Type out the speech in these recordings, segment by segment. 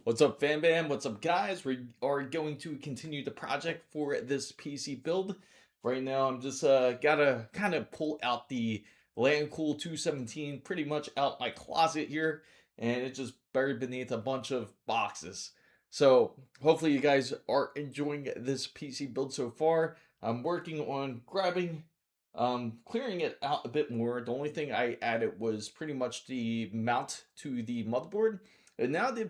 What's up, fam bam? What's up, guys? We are going to continue the project for this PC build. Right now, I'm just gotta kind of pull out the Landcool 217 pretty much out my closet here, and it's just buried beneath a bunch of boxes. So hopefully you guys are enjoying this PC build so far. I'm working on clearing it out a bit more. The only thing I added was pretty much the mount to the motherboard, and now the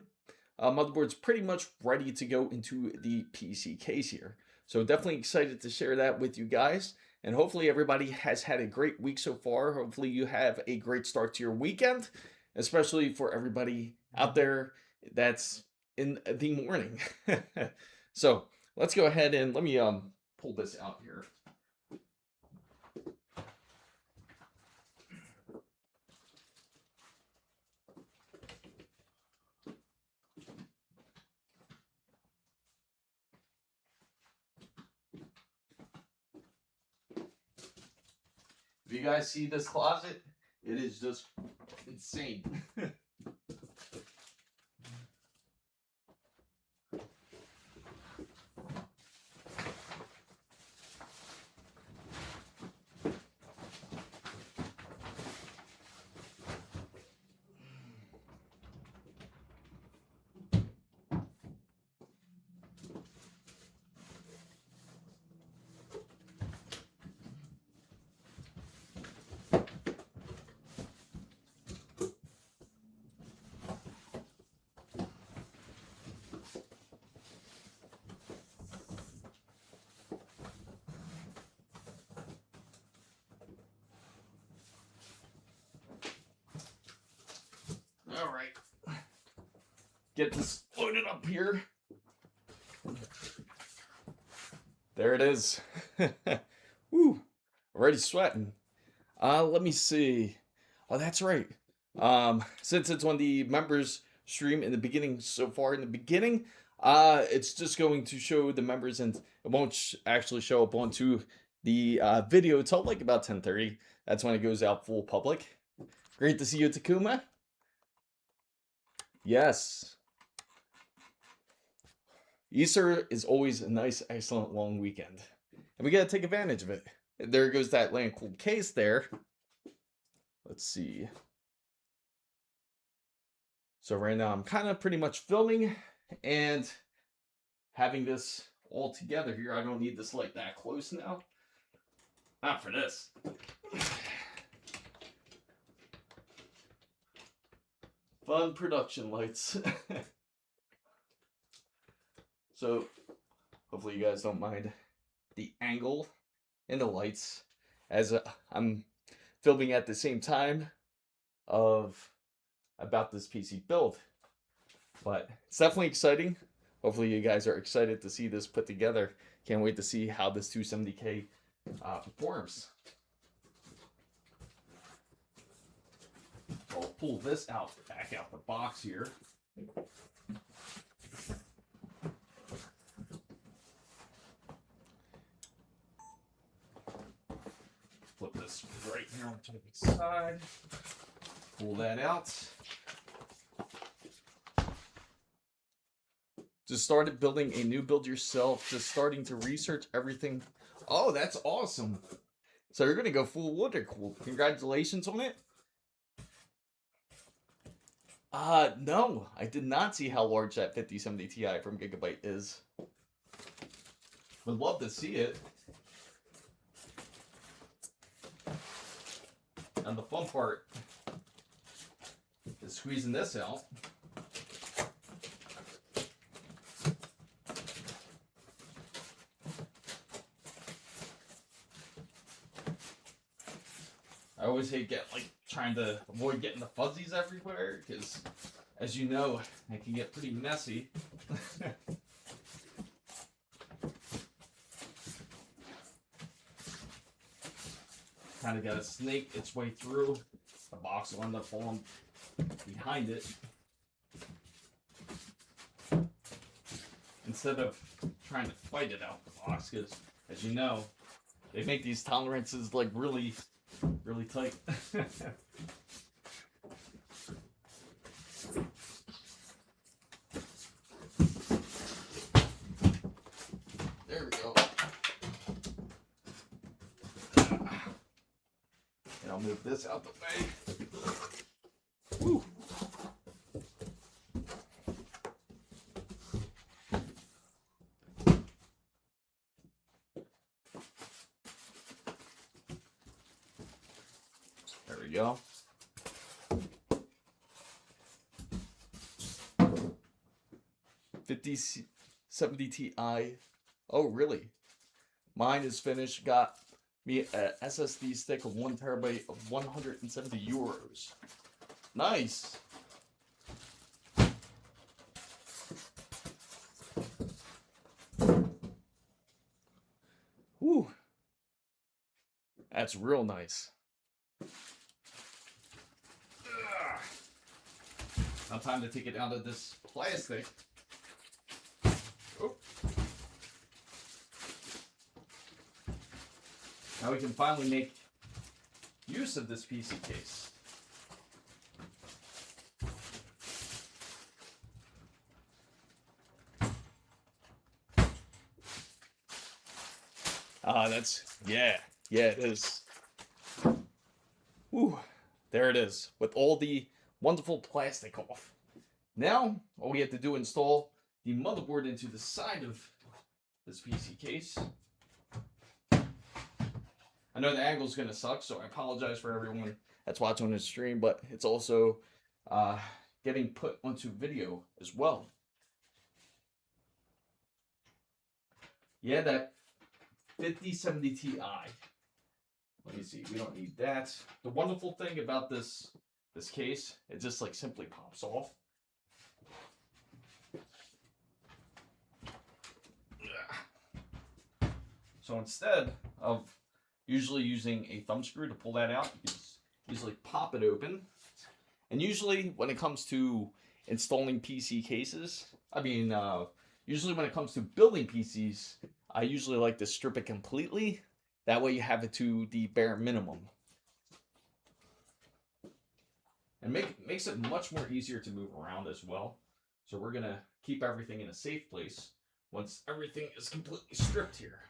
motherboard's pretty much ready to go into the PC case here. So definitely excited to share that with you guys. And hopefully everybody has had a great week so far. Hopefully you have a great start to your weekend, especially for everybody out there that's in the morning. So let's go ahead and let me pull this out here. If you guys see this closet, it is just insane. All right, get this loaded up here. There it is. Woo, already sweating. Let me see. Oh, that's right. Since it's on the members stream in the beginning, so far in the beginning, it's just going to show the members, and it won't actually show up onto the video till like about 10:30. That's when it goes out full public. Great to see you, Takuma. Yes. Easter is always a nice, excellent long weekend. And we got to take advantage of it. There goes that Landcool case there. Let's see. So right now I'm kind of pretty much filming and having this all together here. I don't need this like that close now. Not for this. Fun production lights. So hopefully you guys don't mind the angle and the lights as I'm filming at the same time about this PC build. But it's definitely exciting. Hopefully you guys are excited to see this put together. Can't wait to see how this 270K performs. I'll pull this back out the box here. Flip this right here onto the side. Pull that out. Just started building a new build yourself. Just starting to research everything. Oh, that's awesome. So you're going to go full water cooled. Congratulations on it. No, I did not see how large that 5070 Ti from Gigabyte is. Would love to see it. And the fun part is squeezing this out. I always hate trying to avoid getting the fuzzies everywhere, because as you know, it can get pretty messy. Kind of got to snake its way through. The box will end up falling behind it. Instead of trying to fight it out the box, because as you know, they make these tolerances like really tight. move this out the way. Woo. There we go. $5070 Ti. Oh, really? Mine is finished. Got me a SSD stick of 1 terabyte of 170 euros. Nice. Whew. That's real nice. Now time to take it out of this plastic. Oh. Now we can finally make use of this PC case. Yeah, it is. Whew, there it is, with all the wonderful plastic off. Now, all we have to do is install the motherboard into the side of this PC case. I know the angle's going to suck, so I apologize for everyone that's watching this stream, but it's also getting put onto video as well. Yeah, that 5070 Ti. Let me see, we don't need that. The wonderful thing about this case, it just like simply pops off. So instead of usually using a thumb screw to pull that out, you can just easily pop it open. And usually when it comes to installing PC cases, usually when it comes to building PCs, I usually like to strip it completely. That way you have it to the bare minimum. And makes it much more easier to move around as well. So we're going to keep everything in a safe place once everything is completely stripped here.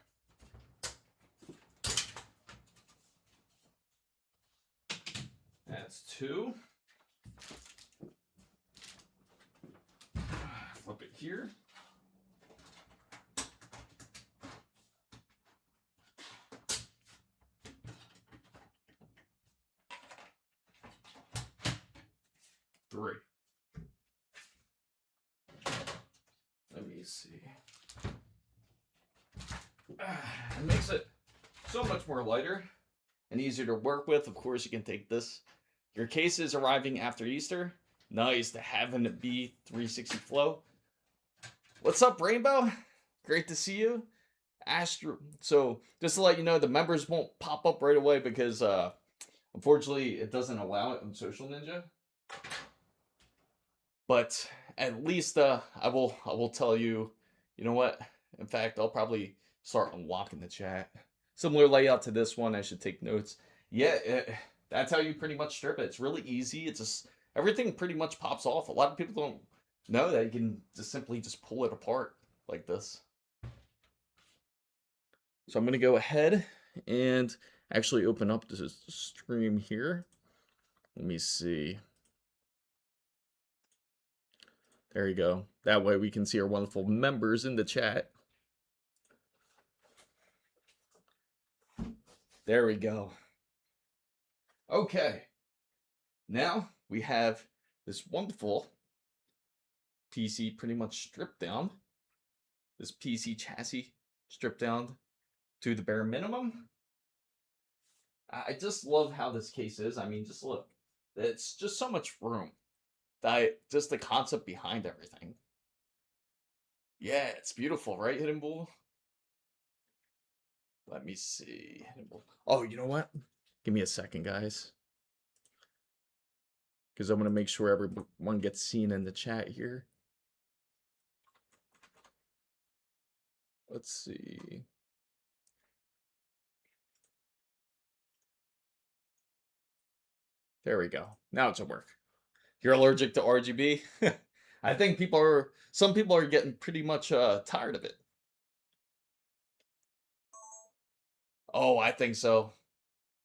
That's 2. Flip it here. Three. Let me see. It makes it so much more lighter and easier to work with. Of course, you can take this. Your case is arriving after Easter. Nice to have an B360 flow. What's up, Rainbow? Great to see you. Astro. So just to let you know, the members won't pop up right away because unfortunately it doesn't allow it on Social Ninja. But at least I will tell you, you know what? In fact, I'll probably start unlocking the chat. Similar layout to this one. I should take notes. Yeah, that's how you pretty much strip it. It's really easy. It's just everything pretty much pops off. A lot of people don't know that you can just simply pull it apart like this. So I'm going to go ahead and actually open up this stream here. Let me see. There you go. That way we can see our wonderful members in the chat. There we go. Okay. Now we have this wonderful PC pretty much stripped down. This PC chassis stripped down to the bare minimum. I just love how this case is. I mean, just look. It's just so much room. Just the concept behind everything. Yeah, it's beautiful, right, Hidden Bull? Let me see. Oh, you know what? Give me a second, guys. Because I'm going to make sure everyone gets seen in the chat here. Let's see. There we go. Now it's at work. You're allergic to RGB? I think some people are getting pretty much tired of it. Oh, I think so.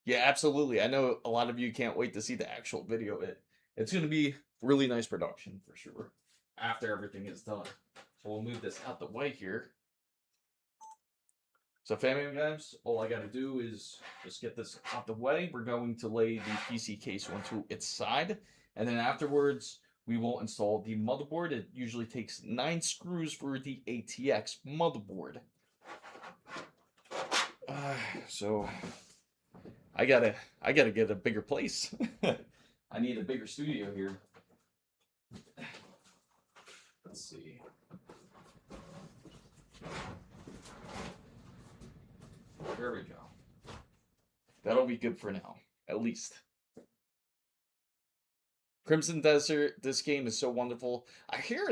Yeah, absolutely. I know a lot of you can't wait to see the actual video of it. It's going to be really nice production for sure after everything is done. So we'll move this out the way here. So family guys, all I got to do is just get this out the way. We're going to lay the PC case onto its side. And then afterwards, we will install the motherboard. It usually takes 9 screws for the ATX motherboard. So I gotta get a bigger place. I need a bigger studio here. Let's see. There we go. That'll be good for now, at least. Crimson Desert, this game is so wonderful. I hear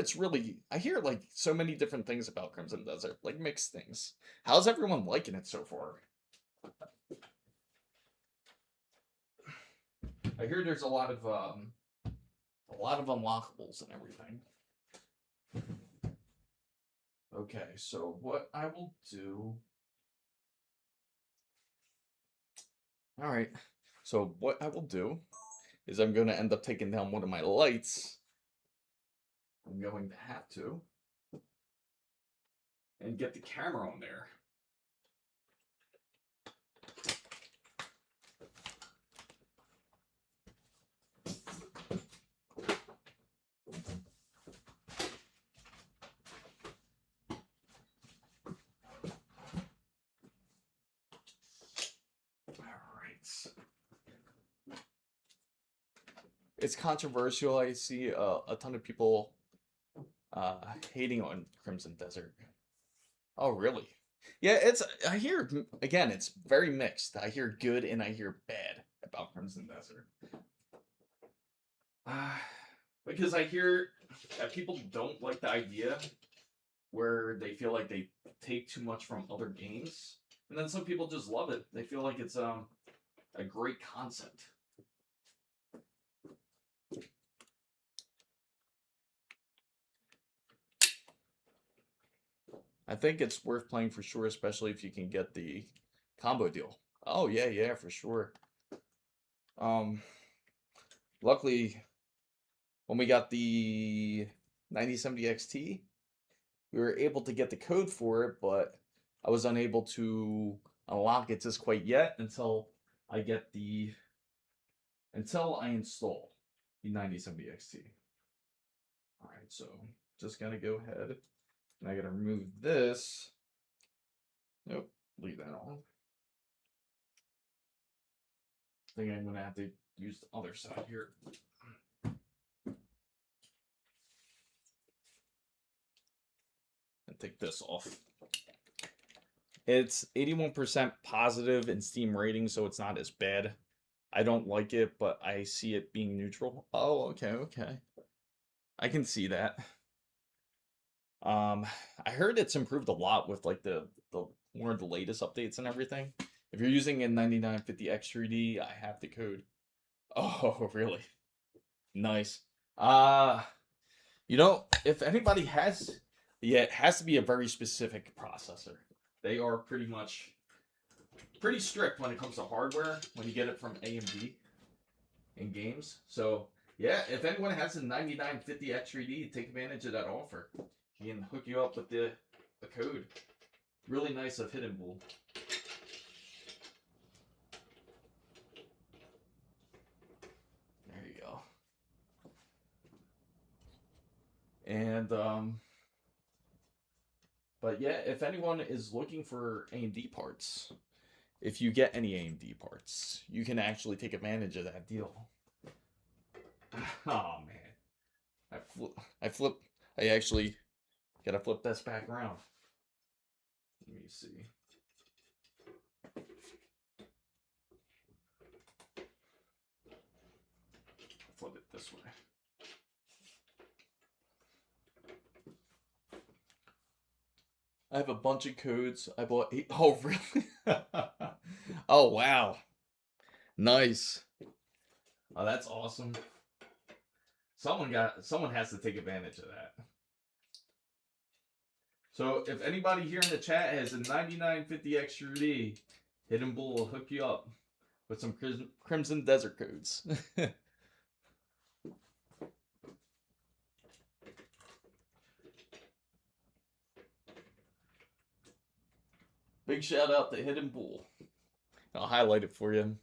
like so many different things about Crimson Desert, like mixed things. How's everyone liking it so far? I hear there's a lot of unlockables and everything. Okay, so what I will do. All right, so what I will do is I'm going to end up taking down one of my lights. I'm going to have to. And get the camera on there. It's controversial. I see a ton of people hating on Crimson Desert. Oh, really? Yeah, I hear, again, it's very mixed. I hear good and I hear bad about Crimson Desert. Because I hear that people don't like the idea where they feel like they take too much from other games. And then some people just love it. They feel like it's a great concept. I think it's worth playing for sure, especially if you can get the combo deal. Oh yeah, for sure. Luckily, when we got the 9070 XT, we were able to get the code for it, but I was unable to unlock it just quite yet until I install the 9070 XT. All right, so just gotta go ahead. And I gotta remove this. Nope, leave that on. I think I'm gonna have to use the other side here. And take this off. It's 81% positive in Steam rating, so it's not as bad. I don't like it, but I see it being neutral. Oh, okay. I can see that. I heard it's improved a lot with like the more of the latest updates and everything. If you're using a 9950X 3D, I have the code. Oh, really? Nice. If anybody has, it has to be a very specific processor. They are pretty strict when it comes to hardware when you get it from AMD in games. So yeah, if anyone has a 9950X 3D, take advantage of that offer. He can hook you up with the code. Really nice of Hidden Bull. There you go. And but yeah, if anyone is looking for AMD parts, if you get any AMD parts, you can actually take advantage of that deal. Oh man, I actually gotta flip this back around. Let me see. Flip it this way. I have a bunch of codes. I bought 8. Oh, really? Oh, wow. Nice. Oh, that's awesome. Someone has to take advantage of that. So if anybody here in the chat has a 9950X 3D, Hidden Bull will hook you up. with some Crimson Desert codes. Big shout out to Hidden Bull. I'll highlight it for you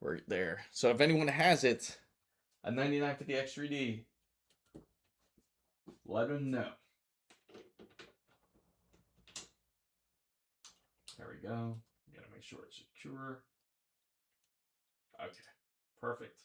right there. So if anyone has it, a 9950X 3D, let them know. There we go. Gotta make sure it's secure. Okay, perfect.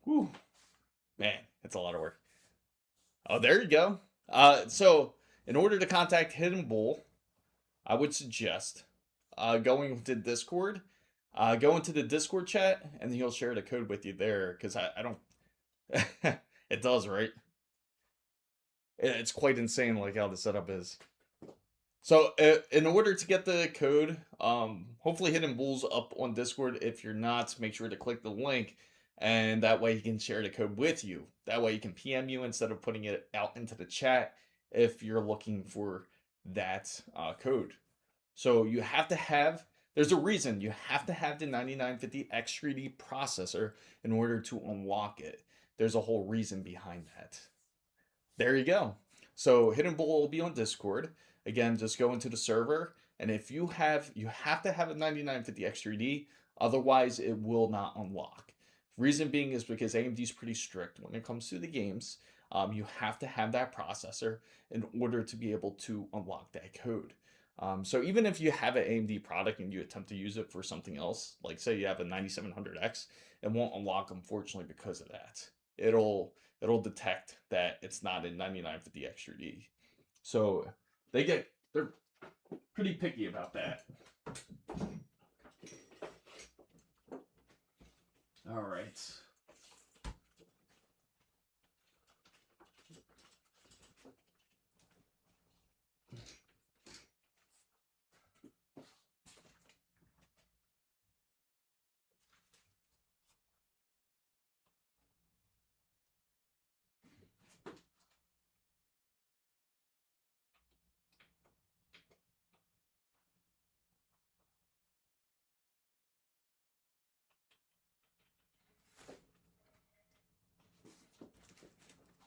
Whew. Man, it's a lot of work. Oh, there you go. So in order to contact Hidden Bull, I would suggest going to Discord. Go into the Discord chat, and then he'll share the code with you there. Because I don't. It does, right? It's quite insane, like how the setup is. So in order to get the code, hopefully Hidden Bull's up on Discord. If you're not, make sure to click the link, and that way he can share the code with you. That way he can PM you instead of putting it out into the chat if you're looking for that code. So you have to have, there's a reason you have to have the 9950X 3D processor in order to unlock it. There's a whole reason behind that. There you go. So Hidden Bull will be on Discord. Again, just go into the server, and if you have to have a 9950X 3D, otherwise it will not unlock. Reason being is because AMD is pretty strict when it comes to the games. You have to have that processor in order to be able to unlock that code. So even if you have an AMD product and you attempt to use it for something else, like say you have a 9700X, it won't unlock, unfortunately, because of that. It'll detect that it's not a 9950X 3D. So they're pretty picky about that. All right.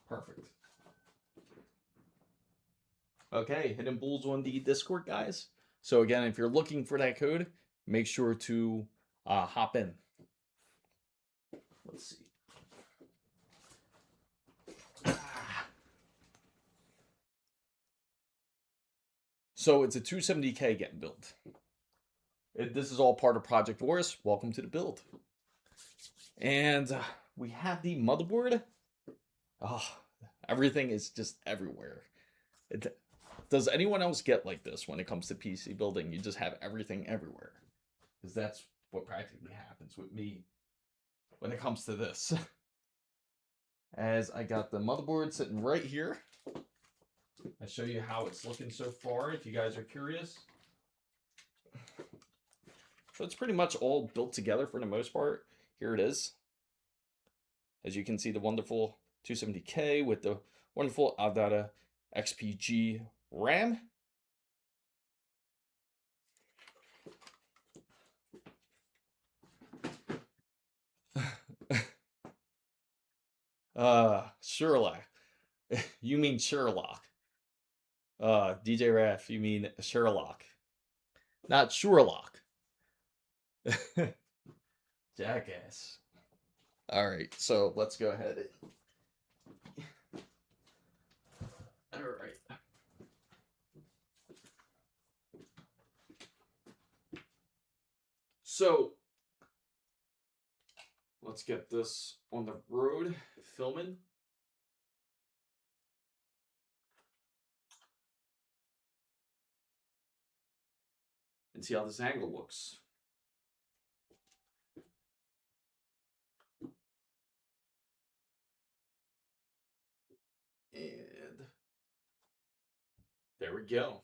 Perfect. Okay, Hidden Bull's on the Discord, guys. So again, if you're looking for that code, make sure to hop in. Let's see. So it's a 270K getting built. This is all part of Project Aorus. Welcome to the build. And we have the motherboard. Oh, everything is just everywhere. Does anyone else get like this when it comes to PC building? You just have everything everywhere. Because that's what practically happens with me when it comes to this. As I got the motherboard sitting right here. I'll show you how it's looking so far if you guys are curious. So it's pretty much all built together for the most part. Here it is. As you can see, the wonderful 270K with the wonderful Adada XPG RAM. Sherlock. You mean Sherlock. DJ Raf, you mean Sherlock. Not Sherlock. Jackass. Alright, so let's go ahead. Alright. So, let's get this on the road filming. and see how this angle looks. And there we go.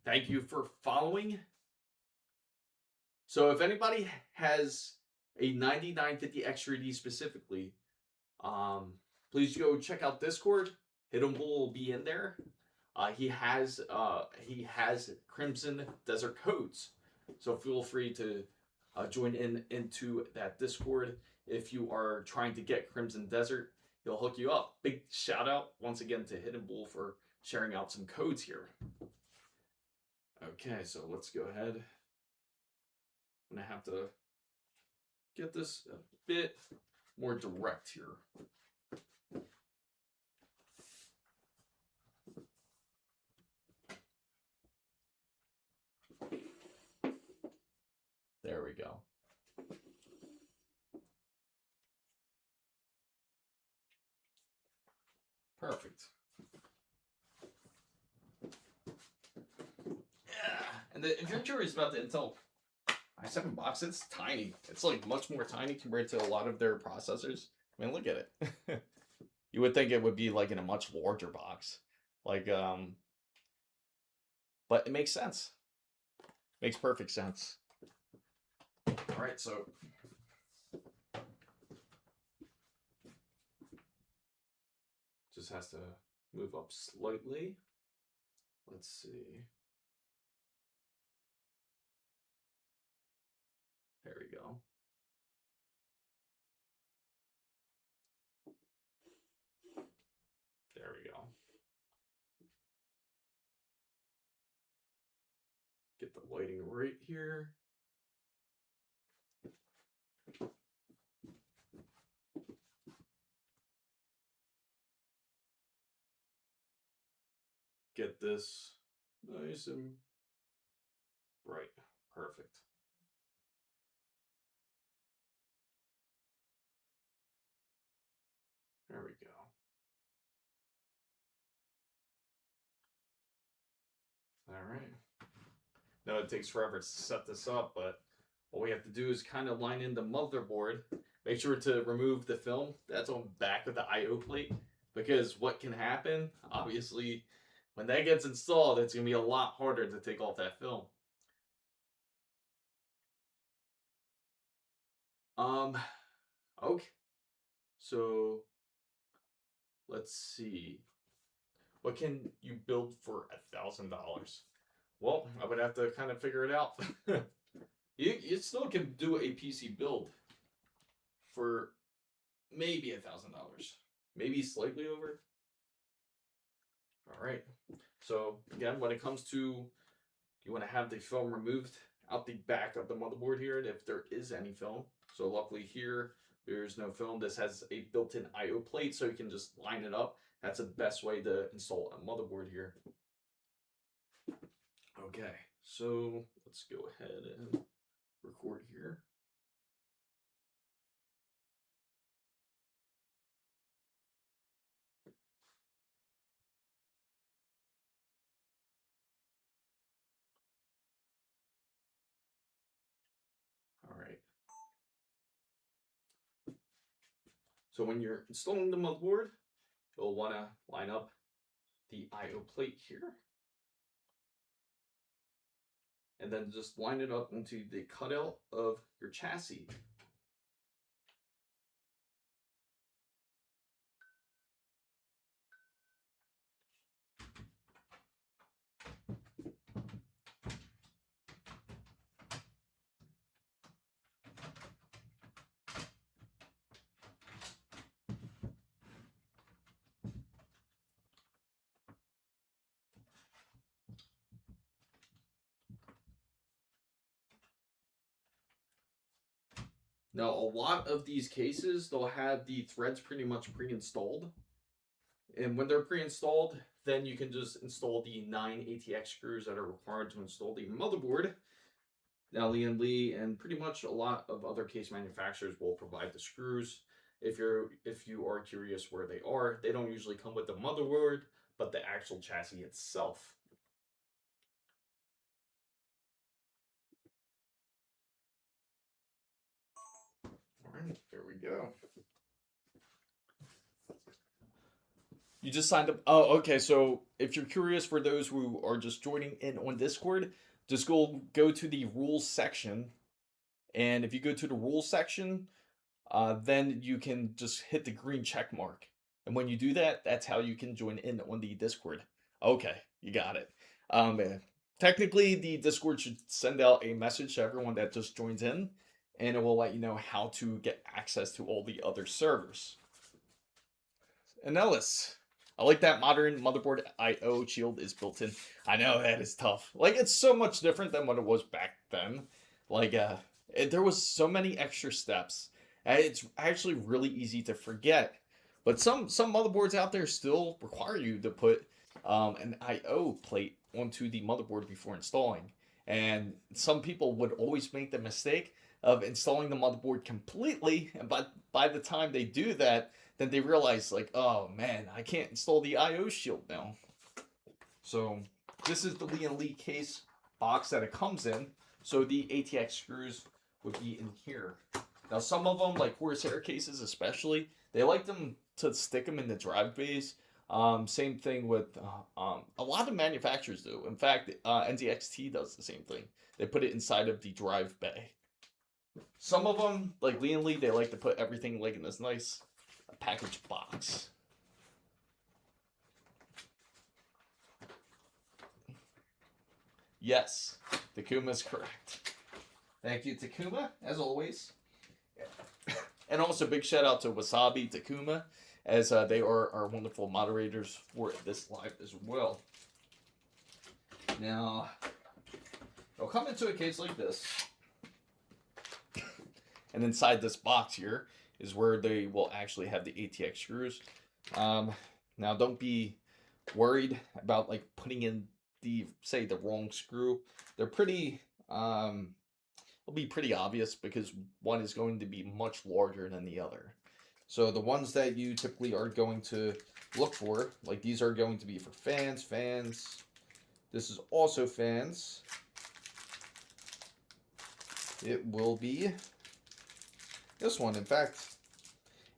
Thank you for following. So if anybody has a 9950X3D specifically, please go check out Discord. Hidden Bull will be in there. He has Crimson Desert codes, so feel free to join into that Discord if you are trying to get Crimson Desert. He'll hook you up. Big shout out once again to Hidden Bull for sharing out some codes here. Okay, so let's go ahead. I'm gonna have to get this a bit more direct here. There we go. Perfect. Yeah. And if you're curious about the Intel i7 box, it's tiny. It's like much more tiny compared to a lot of their processors. I mean, look at it. You would think it would be like in a much larger box. Like, but it makes sense. Makes perfect sense. All right, so just has to move up slightly. Let's see. There we go. There we go. Get the lighting right here. Get this nice and bright. Perfect. There we go. All right. Now it takes forever to set this up, but what we have to do is kind of line in the motherboard. Make sure to remove the film that's on the back of the I/O plate, because what can happen, obviously, when that gets installed, it's going to be a lot harder to take off that film. Okay. So let's see. What can you build for $1,000? Well, I would have to kind of figure it out. You still can do a PC build for maybe $1,000, maybe slightly over. All right. So again, when it comes to, you want to have the film removed out the back of the motherboard here, if there is any film. So luckily here, there's no film. This has a built-in I/O plate, so you can just line it up. That's the best way to install a motherboard here. Okay, so let's go ahead and record here. All right. So when you're installing the motherboard, you'll want to line up the I/O plate here. And then just line it up into the cutout of your chassis. Now, a lot of these cases, they'll have the threads pretty much pre-installed. And when they're pre-installed, then you can just install the 9 ATX screws that are required to install the motherboard. Now, Lee & Lee and pretty much a lot of other case manufacturers will provide the screws. If you are curious where they are, they don't usually come with the motherboard, but the actual chassis itself. we go. You just signed up. Oh, okay. So if you're curious, for those who are just joining in on Discord, just go to the rules section, and if you go to the rules section, then you can just hit the green check mark. And when you do that, that's how you can join in on the Discord. Okay, you got it. Technically, the Discord should send out a message to everyone that just joins in, and it will let you know how to get access to all the other servers. And Ellis, I like that modern motherboard I/O shield is built in. I know that is tough. Like, it's so much different than what it was back then. Like, there was so many extra steps. It's actually really easy to forget. But some motherboards out there still require you to put an I/O plate onto the motherboard before installing. And some people would always make the mistake of installing the motherboard completely, and by the time they do that, then they realize, like, oh man, I can't install the I/O shield now. So this is the Lee case box that it comes in. So the ATX screws would be in here. Now some of them, like Corsair cases especially, they like them to stick them in the drive bays. Same thing with a lot of manufacturers do. In fact, NZXT does the same thing. They put it inside of the drive bay. Some of them, like Lee, they like to put everything like in this nice package box. Yes, Takuma is correct. Thank you, Takuma, as always. And also big shout out to Wasabi Takuma, as they are our wonderful moderators for this live as well. Now, they'll come into a case like this. And inside this box here is where they will actually have the ATX screws. Now, don't be worried about like putting in the wrong screw. They're pretty, it'll be pretty obvious because one is going to be much larger than the other. So the ones that you typically are going to look for, like these are going to be for fans. This is also fans. It will be this one. In fact,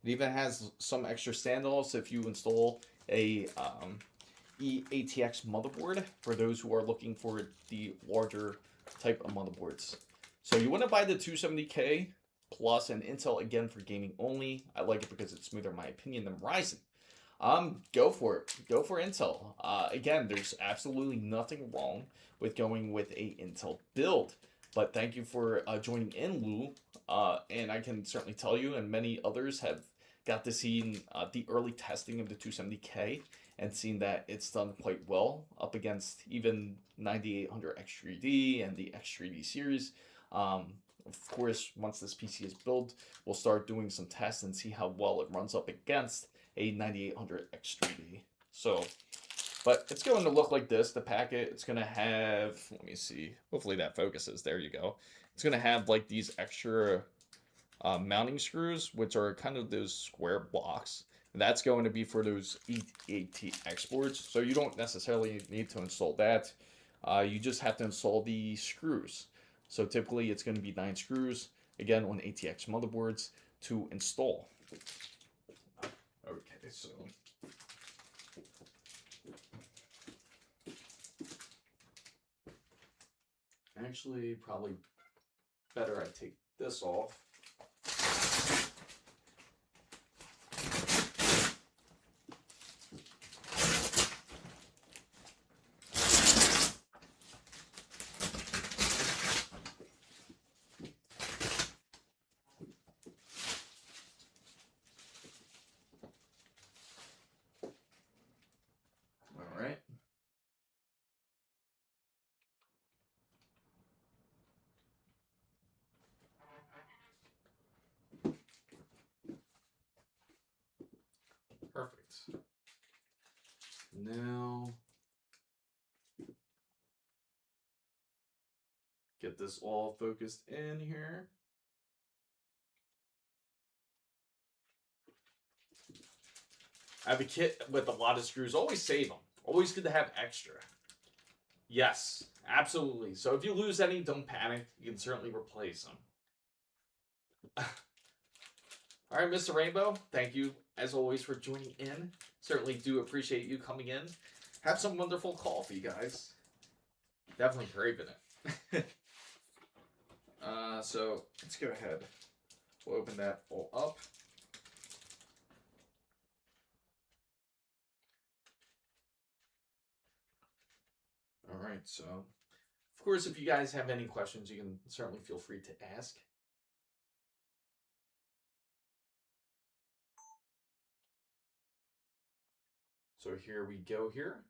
it even has some extra standoffs if you install a ATX motherboard, for those who are looking for the larger type of motherboards. So you want to buy the 270K plus an Intel, again, for gaming only. I like it because it's smoother in my opinion than Ryzen. Go for it. Go for Intel. Again, there's absolutely nothing wrong with going with a Intel build. But thank you for joining in, Lou. And I can certainly tell you, and many others have got to see the early testing of the 270K and seen that it's done quite well up against even 9800 X3D and the X3D series. Of course, once this PC is built, we'll start doing some tests and see how well it runs up against a 9800 X3D. So, but it's going to look like this, the packet. It's going to have, let me see, hopefully that focuses, there you go. It's going to have like these extra mounting screws, which are kind of those square blocks. That's going to be for those ATX boards, so you don't necessarily need to install that. You just have to install the screws. So typically it's going to be 9 screws, again, on ATX motherboards to install. Okay, so actually probably better I take this off. Perfect. Now, get this all focused in here. I have a kit with a lot of screws. Always save them. Always good to have extra. Yes, absolutely. So if you lose any, don't panic. You can certainly replace them. All right, Mr. Rainbow, thank you as always for joining in. Certainly do appreciate you coming in. Have some wonderful coffee, guys. Definitely craving it. So let's go ahead. We'll open that all up. All right, so of course, if you guys have any questions, you can certainly feel free to ask. So here we go here.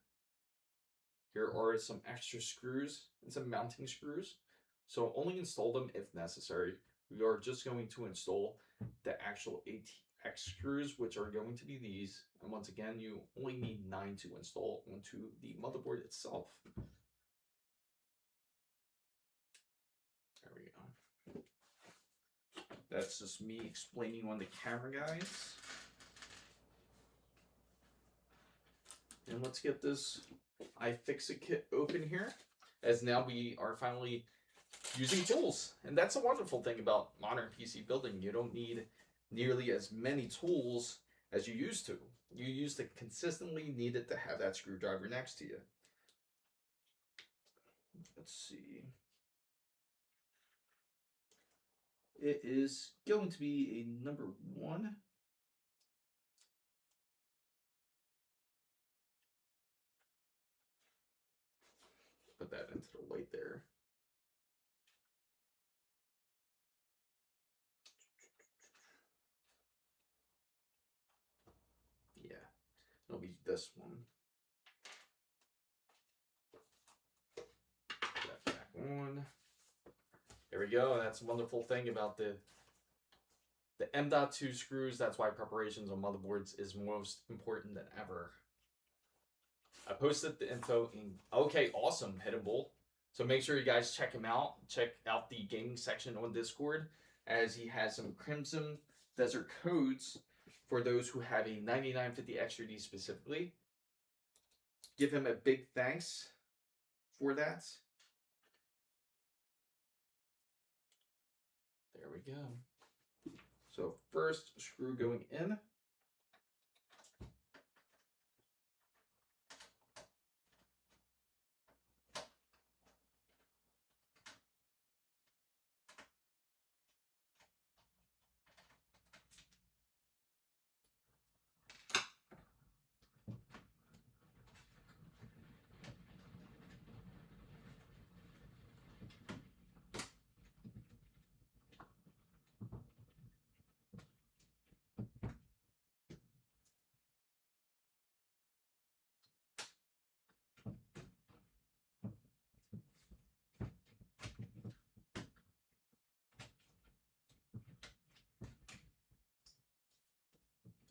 Here are some extra screws and some mounting screws. So only install them if necessary. We are just going to install the actual ATX screws, which are going to be these. And once again, you only need 9 to install onto the motherboard itself. There we go. That's just me explaining on the camera, guys. And let's get this iFixit kit open here, as now we are finally using tools. And that's a wonderful thing about modern PC building. You don't need nearly as many tools as you used to. You used to consistently needed to have that screwdriver next to you. Let's see. It is going to be a number 1. Put that into the light there. Yeah, it'll be this one. Put that back on. There we go. That's a wonderful thing about the M.2 screws. That's why preparations on motherboards is most important than ever. I posted the info in. Okay, awesome, Hidden Bull. So make sure you guys check him out. Check out the gaming section on Discord, as he has some Crimson Desert codes for those who have a 9950 XRD specifically. Give him a big thanks for that. There we go. So first screw going in.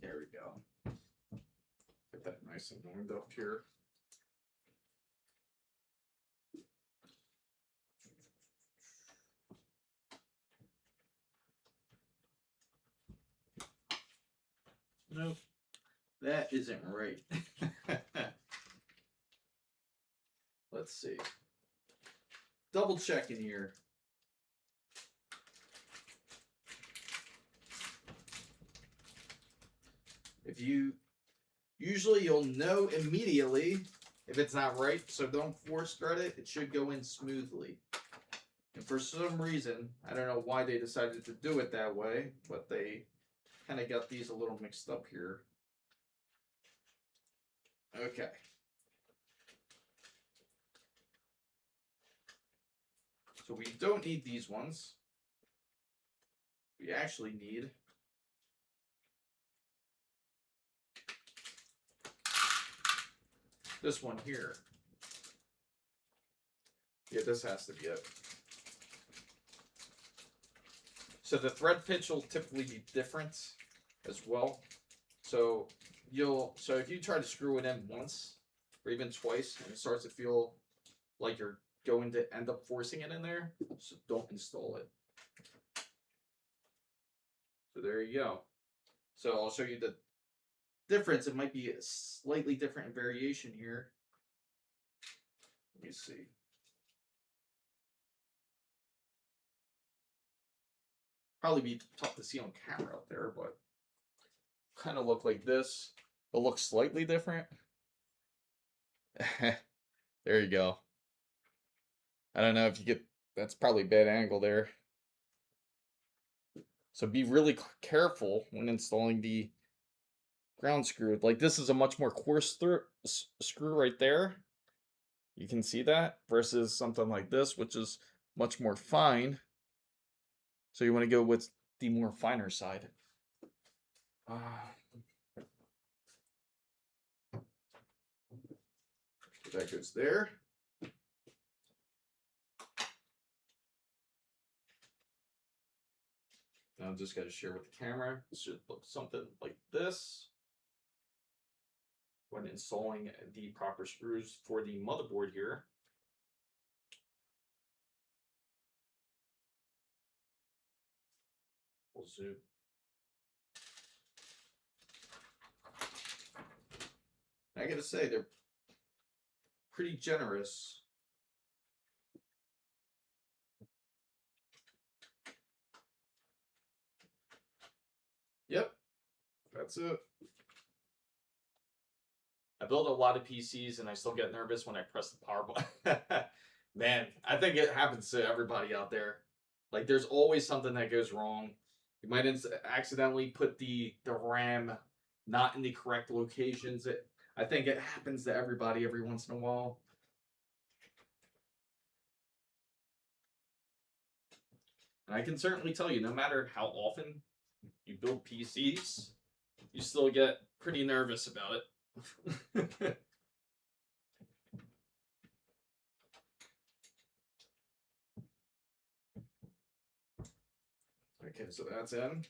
There we go. Get that nice and warmed up here. Nope, that isn't right. Let's see. Double checking here. Usually you'll know immediately if it's not right, so don't force thread it. It should go in smoothly. And for some reason, I don't know why they decided to do it that way, but they kind of got these a little mixed up here. Okay. So we don't need these ones. We actually need this one here. Yeah, this has to be it. So the thread pitch will typically be different as well. So if you try to screw it in once or even twice and it starts to feel like you're going to end up forcing it in there, so don't install it. So there you go. So I'll show you the difference. It might be a slightly different variation here. Let me see. Probably be tough to see on camera out there, but kind of look like this. It looks slightly different. There you go. I don't know if you get, that's probably a bad angle there. So be really careful when installing the ground screw. Like this is a much more coarse screw right there. You can see that versus something like this, which is much more fine. So you want to go with the more finer side. That goes there. Now I'm just going to share with the camera. It should look something like this. When installing the proper screws for the motherboard here. We'll zoom. I gotta say, they're pretty generous. Yep, that's it. I build a lot of PCs and I still get nervous when I press the power button. Man, I think it happens to everybody out there. Like there's always something that goes wrong. You might accidentally put the RAM not in the correct locations. I think it happens to everybody every once in a while. And I can certainly tell you, no matter how often you build PCs, you still get pretty nervous about it. Okay, so that's in.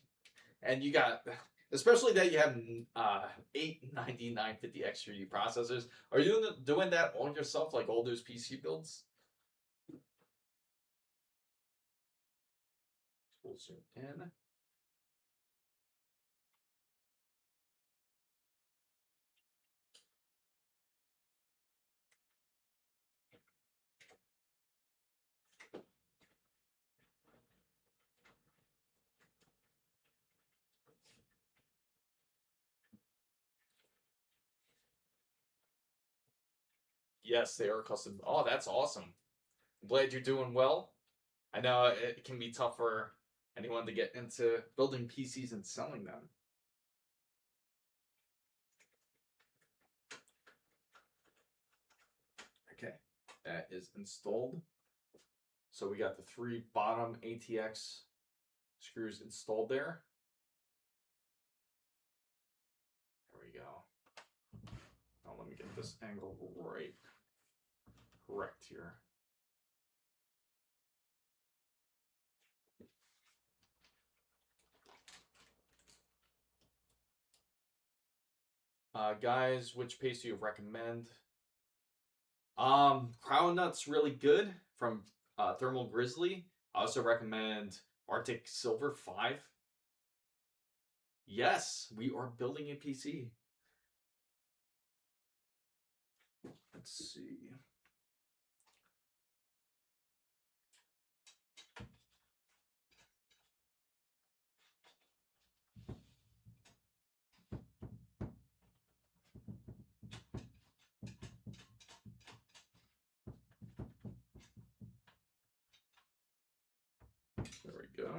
And you got, especially that you have 8 9950X3D processors. Are you doing that all yourself, like all those PC builds? We'll zoom in. Yes, they are custom. Oh, that's awesome. I'm glad you're doing well. I know it can be tough for anyone to get into building PCs and selling them. Okay, that is installed. So we got the 3 bottom ATX screws installed there. There we go. Now let me get this angle right correct here. Guys, which paste do you recommend? Crown Nut's really good from Thermal Grizzly. I also recommend Arctic Silver 5. Yes, we are building a PC. Let's see. There we go.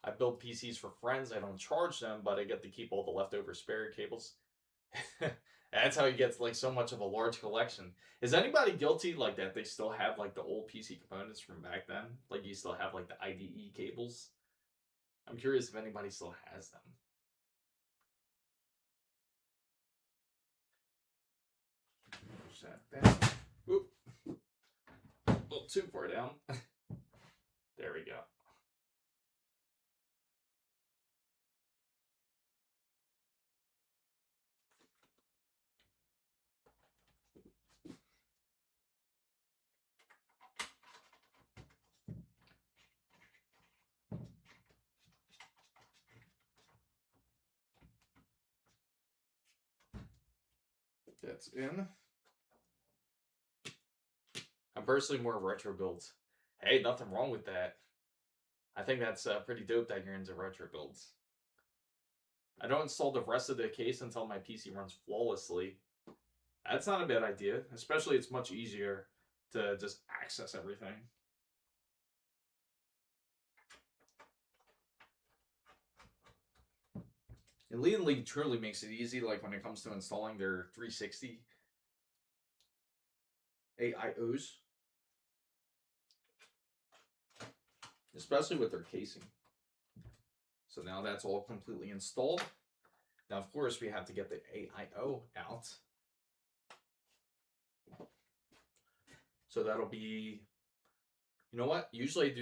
I build PCs for friends. I don't charge them, but I get to keep all the leftover spare cables. That's how you get like so much of a large collection. Is anybody guilty like that? They still have like the old PC components from back then. Like you still have like the IDE cables. I'm curious if anybody still has them. Push that down. Oop. A little too far down. There we go. That's in. personally more retro builds. Hey, nothing wrong with that. I think that's pretty dope that you're into retro builds. I don't install the rest of the case until my PC runs flawlessly. That's not a bad idea, especially it's much easier to just access everything. And Lian Li truly makes it easy, like when it comes to installing their 360 AIOs. Especially with their casing. So now that's all completely installed. Now, of course, we have to get the AIO out. So that'll be, you know what? Usually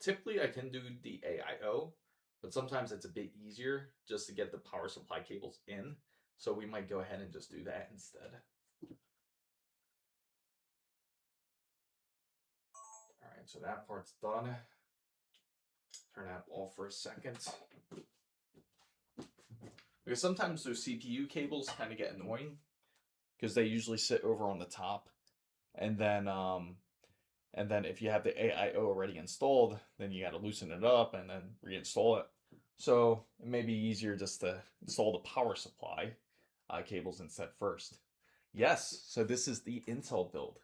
typically I can do the AIO, but sometimes it's a bit easier just to get the power supply cables in. So we might go ahead and just do that instead. All right, so that part's done. Turn that off for a second. Because sometimes those CPU cables kind of get annoying because they usually sit over on the top. And then if you have the AIO already installed, then you got to loosen it up and then reinstall it. So it may be easier just to install the power supply cables instead first. Yes, so this is the Intel build.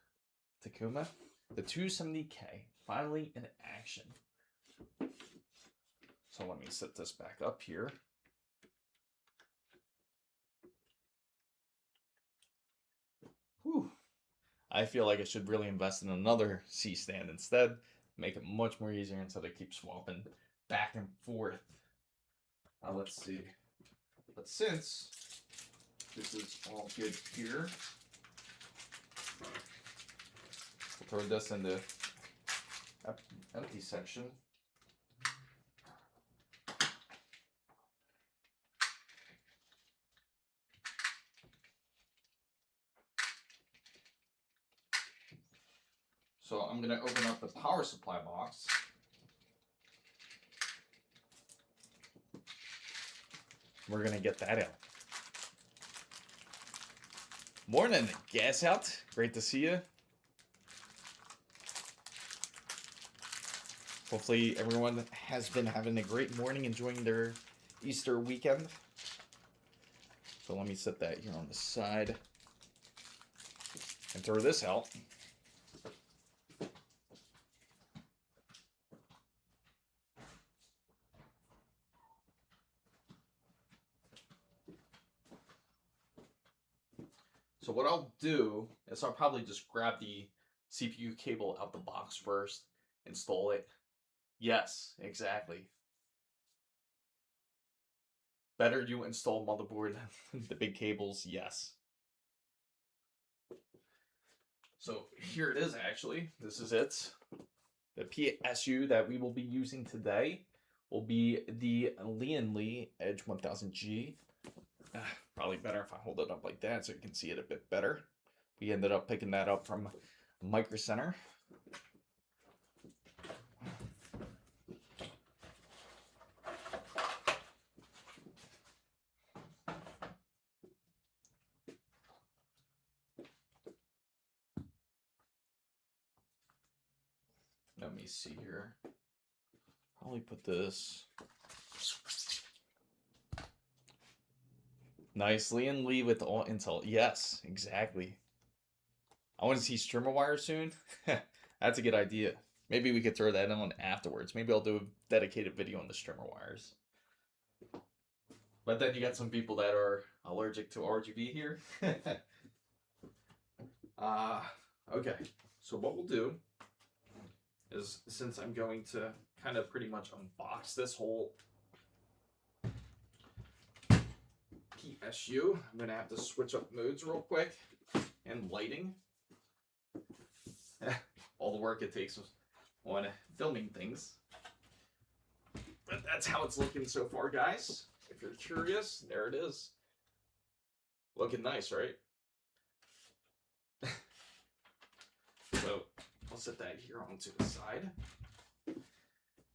Takuma, the 270K, finally in action. So let me set this back up here. Whew. I feel like I should really invest in another C stand instead. Make it much more easier instead of keep swapping back and forth. Let's see. But since this is all good here, we'll throw this in the empty section. So I'm going to open up the power supply box. We're going to get that out. Morning, gas out. Great to see you. Hopefully everyone has been having a great morning, enjoying their Easter weekend. So let me set that here on the side and throw this out. So what I'll do is I'll probably just grab the CPU cable out the box first, install it. Yes, exactly. Better you install motherboard than the big cables, yes. So here it is actually, this is it. The PSU that we will be using today will be the Lian Li Edge 1000G. Probably better if I hold it up like that so you can see it a bit better. We ended up picking that up from Micro Center. Let me see here. Probably put this nicely and leave with all Intel. Yes, exactly. I want to see streamer wire soon. That's a good idea. Maybe we could throw that on afterwards. Maybe I'll do a dedicated video on the streamer wires. But then you got some people that are allergic to RGB here. Okay, so what we'll do is, since I'm going to kind of pretty much unbox this whole PSU, I'm going to have to switch up modes real quick and lighting. All the work it takes on filming things. But that's how it's looking so far, guys. If you're curious, there it is. Looking nice, right? So I'll set that here onto the side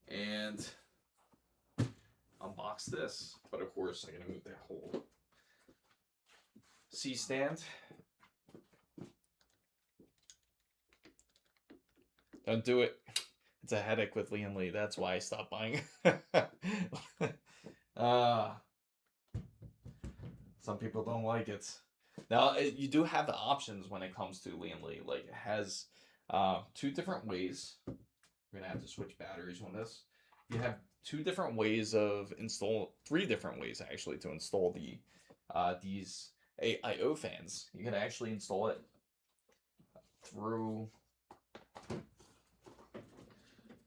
and unbox this. But of course, I'm going to move that whole C stand. Don't do it. It's a headache with Lian Li. That's why I stopped buying. uh, some people don't like it. Now, you do have the options when it comes to Lian Li. Like, it has 2 different ways. We're going to have to switch batteries on this. You have 2 different ways of install, 3 different ways actually to install the these AIO fans. You can actually install it through.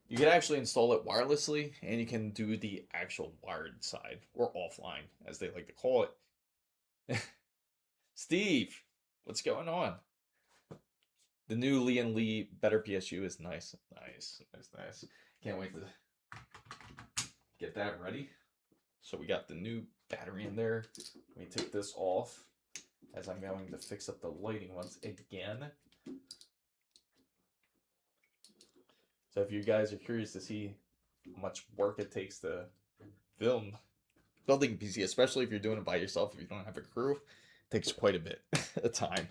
You can actually install it wirelessly, and you can do the actual wired side, or offline, as they like to call it. Steve, what's going on? The new Lian Li Better PSU is nice. Nice. Can't wait to get that ready. So we got the new battery in there. Let me take this off, as I'm going to fix up the lighting once again. So if you guys are curious to see how much work it takes to film building a PC, especially if you're doing it by yourself, if you don't have a crew, it takes quite a bit of time.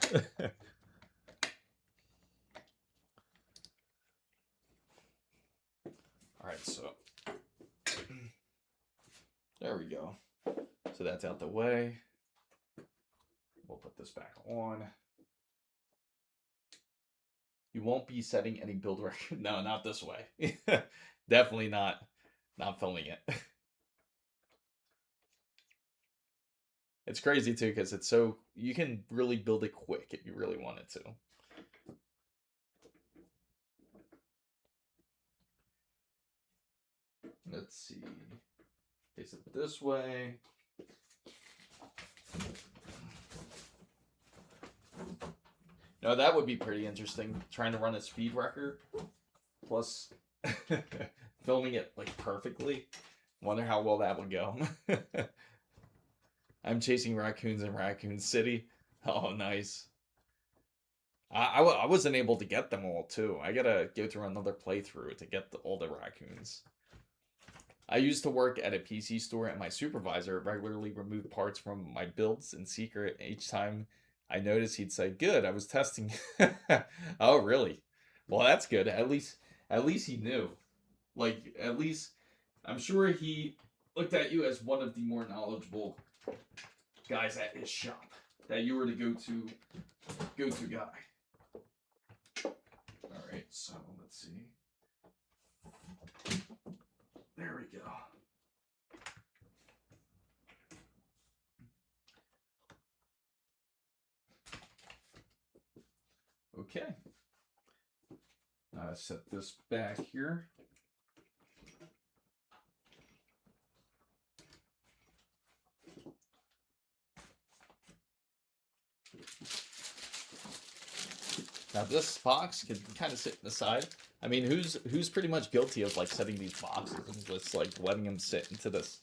Alright, so there we go. So that's out the way. We'll put this back on. You won't be setting any build record. No, not this way. Definitely not filming it. It's crazy too, because it's so, you can really build it quick if you really wanted to. Let's see. Face it this way. No, that would be pretty interesting. Trying to run a speed record, plus filming it like perfectly. Wonder how well that would go. I'm chasing raccoons in Raccoon City. Oh, nice. I wasn't able to get them all too. I gotta go through another playthrough to get all the raccoons. I used to work at a PC store, and my supervisor regularly removed parts from my builds in secret. Each time I noticed, he'd say, "Good, I was testing." Oh, really? Well, that's good. At least he knew. Like, at least I'm sure he looked at you as one of the more knowledgeable guys at his shop, that you were the go-to guy. All right, so let's see. There we go. Okay. Set this back here. Now this box can kind of sit in the side. I mean, who's pretty much guilty of like setting these boxes and just like letting them sit into this,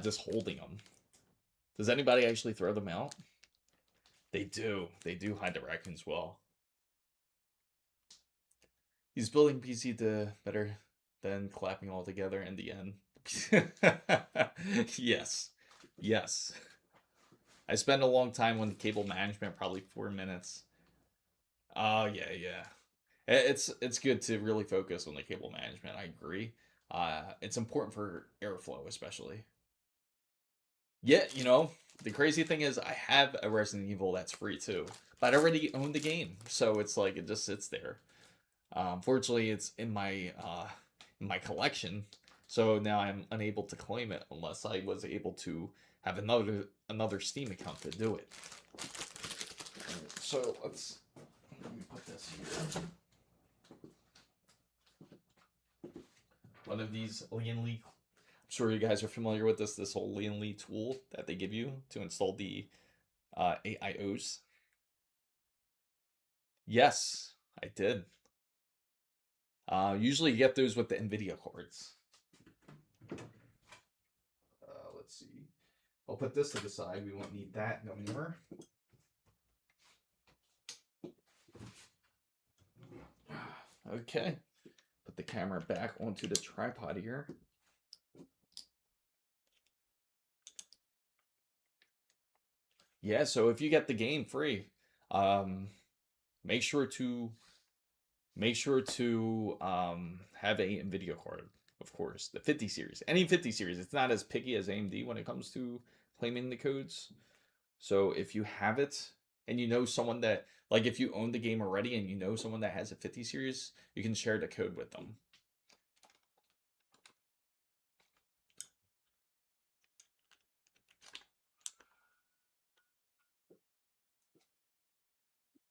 just holding them? Does anybody actually throw them out? They do. They do hide the raccoons well. He's building PC to better than clapping all together in the end. Yes. Yes. I spend a long time on the cable management, probably 4 minutes. Oh, yeah. It's good to really focus on the cable management. I agree. It's important for airflow, especially. Yeah, you know, the crazy thing is I have a Resident Evil that's free too, but I already own the game, so it's like it just sits there. Fortunately, it's in my collection, so now I'm unable to claim it unless I was able to have another Steam account to do it. So let me put this here. One of these Lian Li. I'm sure you guys are familiar with this whole Lian Li tool that they give you to install the AIOs. Yes, I did. Usually you get those with the NVIDIA cards. Let's see. I'll put this to the side. We won't need that no more. Okay. Put the camera back onto the tripod here. Yeah, so if you get the game free, make sure to make sure to have a NVIDIA card, of course, the 50 series. Any 50 series. It's not as picky as AMD when it comes to claiming the codes. So if you have it and you know someone that, like if you own the game already and you know someone that has a 50 series, you can share the code with them.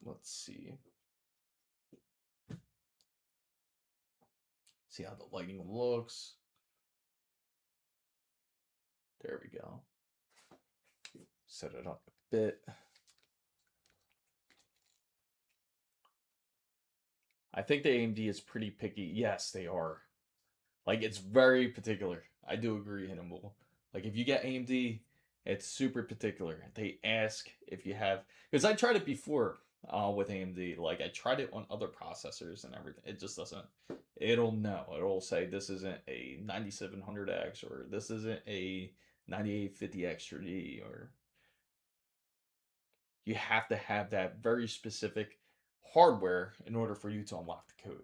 Let's see. See how the lighting looks. There we go. Set it up a bit. I think the AMD is pretty picky. Yes, they are. Like, it's very particular. I do agree, Hannibal. Like, if you get AMD, it's super particular. They ask if you have... Because I tried it before with AMD. Like, I tried it on other processors and everything. It just doesn't... It'll know. It'll say this isn't a 9700X or this isn't a 9850X3D or... You have to have that very specific hardware in order for you to unlock the code.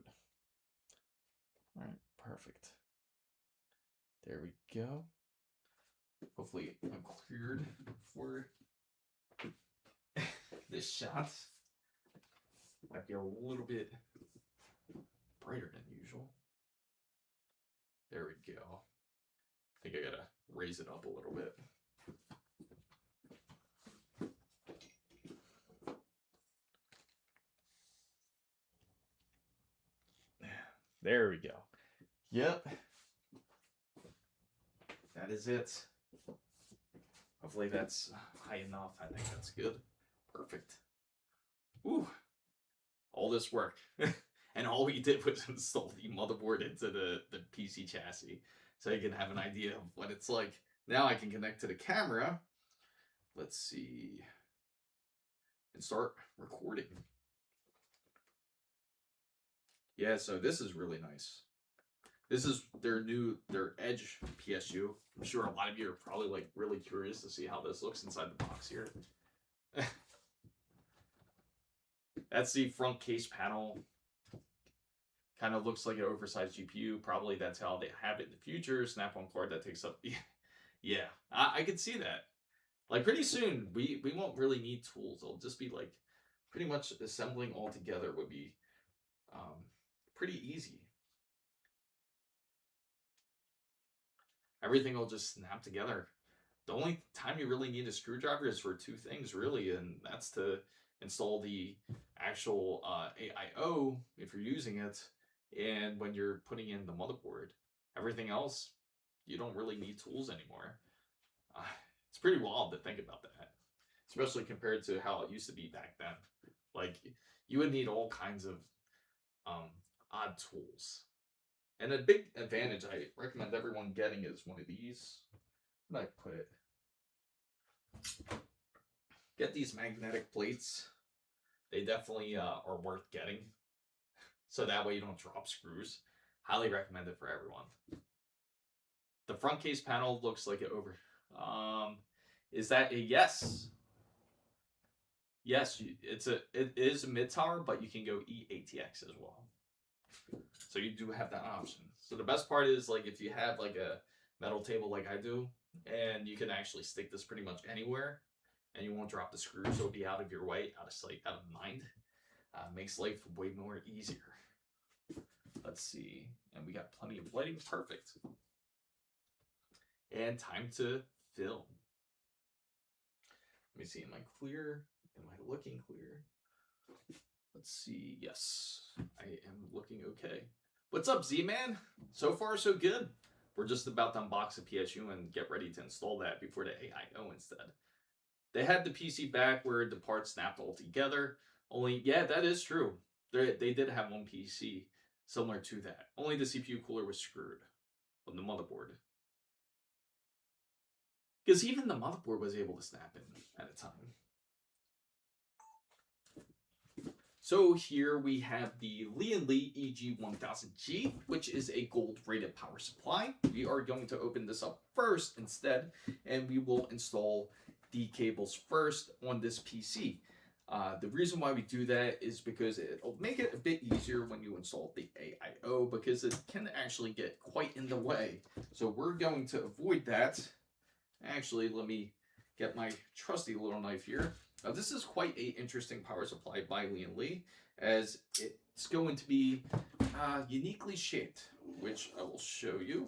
All right, perfect. There we go. Hopefully I'm cleared for this shot. Might be a little bit brighter than usual. There we go. I think I gotta raise it up a little bit. There we go. Yep. That is it. Hopefully that's high enough. I think that's good. Perfect. Ooh. All this work. And all we did was install the motherboard into the PC chassis. So you can have an idea of what it's like. Now I can connect to the camera. Let's see. And start recording. Yeah, so this is really nice. This is their Edge PSU. I'm sure a lot of you are probably like really curious to see how this looks inside the box here. That's the front case panel. Kind of looks like an oversized GPU. Probably that's how they have it in the future. Snap-on card that takes up the... Yeah, I could see that. Like pretty soon, we won't really need tools. It'll just be like pretty much assembling all together would be pretty easy. Everything will just snap together. The only time you really need a screwdriver is for two things, really, and that's to install the actual AIO if you're using it, and when you're putting in the motherboard. Everything else, you don't really need tools anymore. It's pretty wild to think about that, especially compared to how it used to be back then. Like, you would need all kinds of odd tools. And a big advantage I recommend everyone getting is one of these. Where did I put it? Get these magnetic plates. They definitely are worth getting. So that way you don't drop screws. Highly recommend it for everyone. The front case panel looks like it over. Is that a yes? Yes, it is a mid tower, but you can go eATX as well. So you do have that option. So the best part is like if you have like a metal table like I do, and you can actually stick this pretty much anywhere, and you won't drop the screws. So it'll be out of your way, out of sight, out of mind. Makes life way more easier. Let's see, and we got plenty of lighting. Perfect. And time to film. Let me see. Am I clear? Am I looking clear? Let's see. Yes, I am looking okay. What's up, Z-Man? So far, so good. We're just about to unbox the PSU and get ready to install that before the AIO instead. They had the PC back where the parts snapped all together. Only, yeah, that is true. They did have one PC similar to that. Only the CPU cooler was screwed on the motherboard. Because even the motherboard was able to snap in at a time. So here we have the Lee EG1000G, which is a gold-rated power supply. We are going to open this up first instead, and we will install the cables first on this PC. The reason why we do that is because it'll make it a bit easier when you install the AIO, because it can actually get quite in the way. So we're going to avoid that. Actually, let me get my trusty little knife here. Now, this is quite an interesting power supply by Lian Li, as it's going to be uniquely shaped, which I will show you.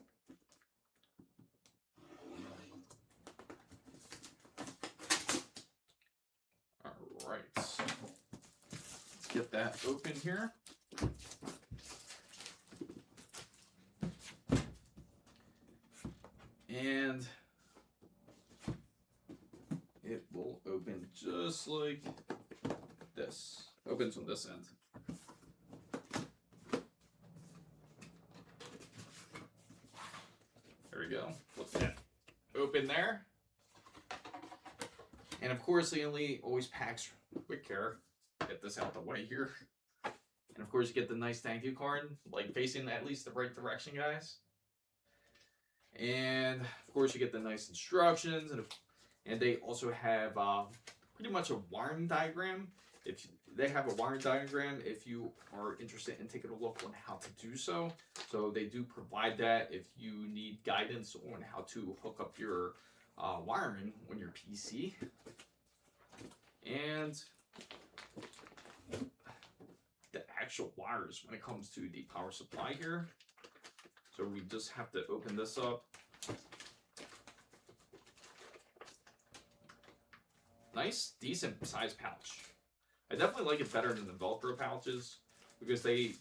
All right, let's get that open here. And it will open just like this. Opens on this end. There we go. Flip that open there. And of course, Lian Li always packs with care. Get this out the way here. And of course, you get the nice thank you card, like facing at least the right direction, guys. And of course, you get the nice instructions, and they also have pretty much a wiring diagram. If they have a wiring diagram, if you are interested in taking a look on how to do so. So they do provide that if you need guidance on how to hook up your wiring on your PC. And the actual wires when it comes to the power supply here. So we just have to open this up. Nice, decent size pouch. I definitely like it better than the Velcro pouches because they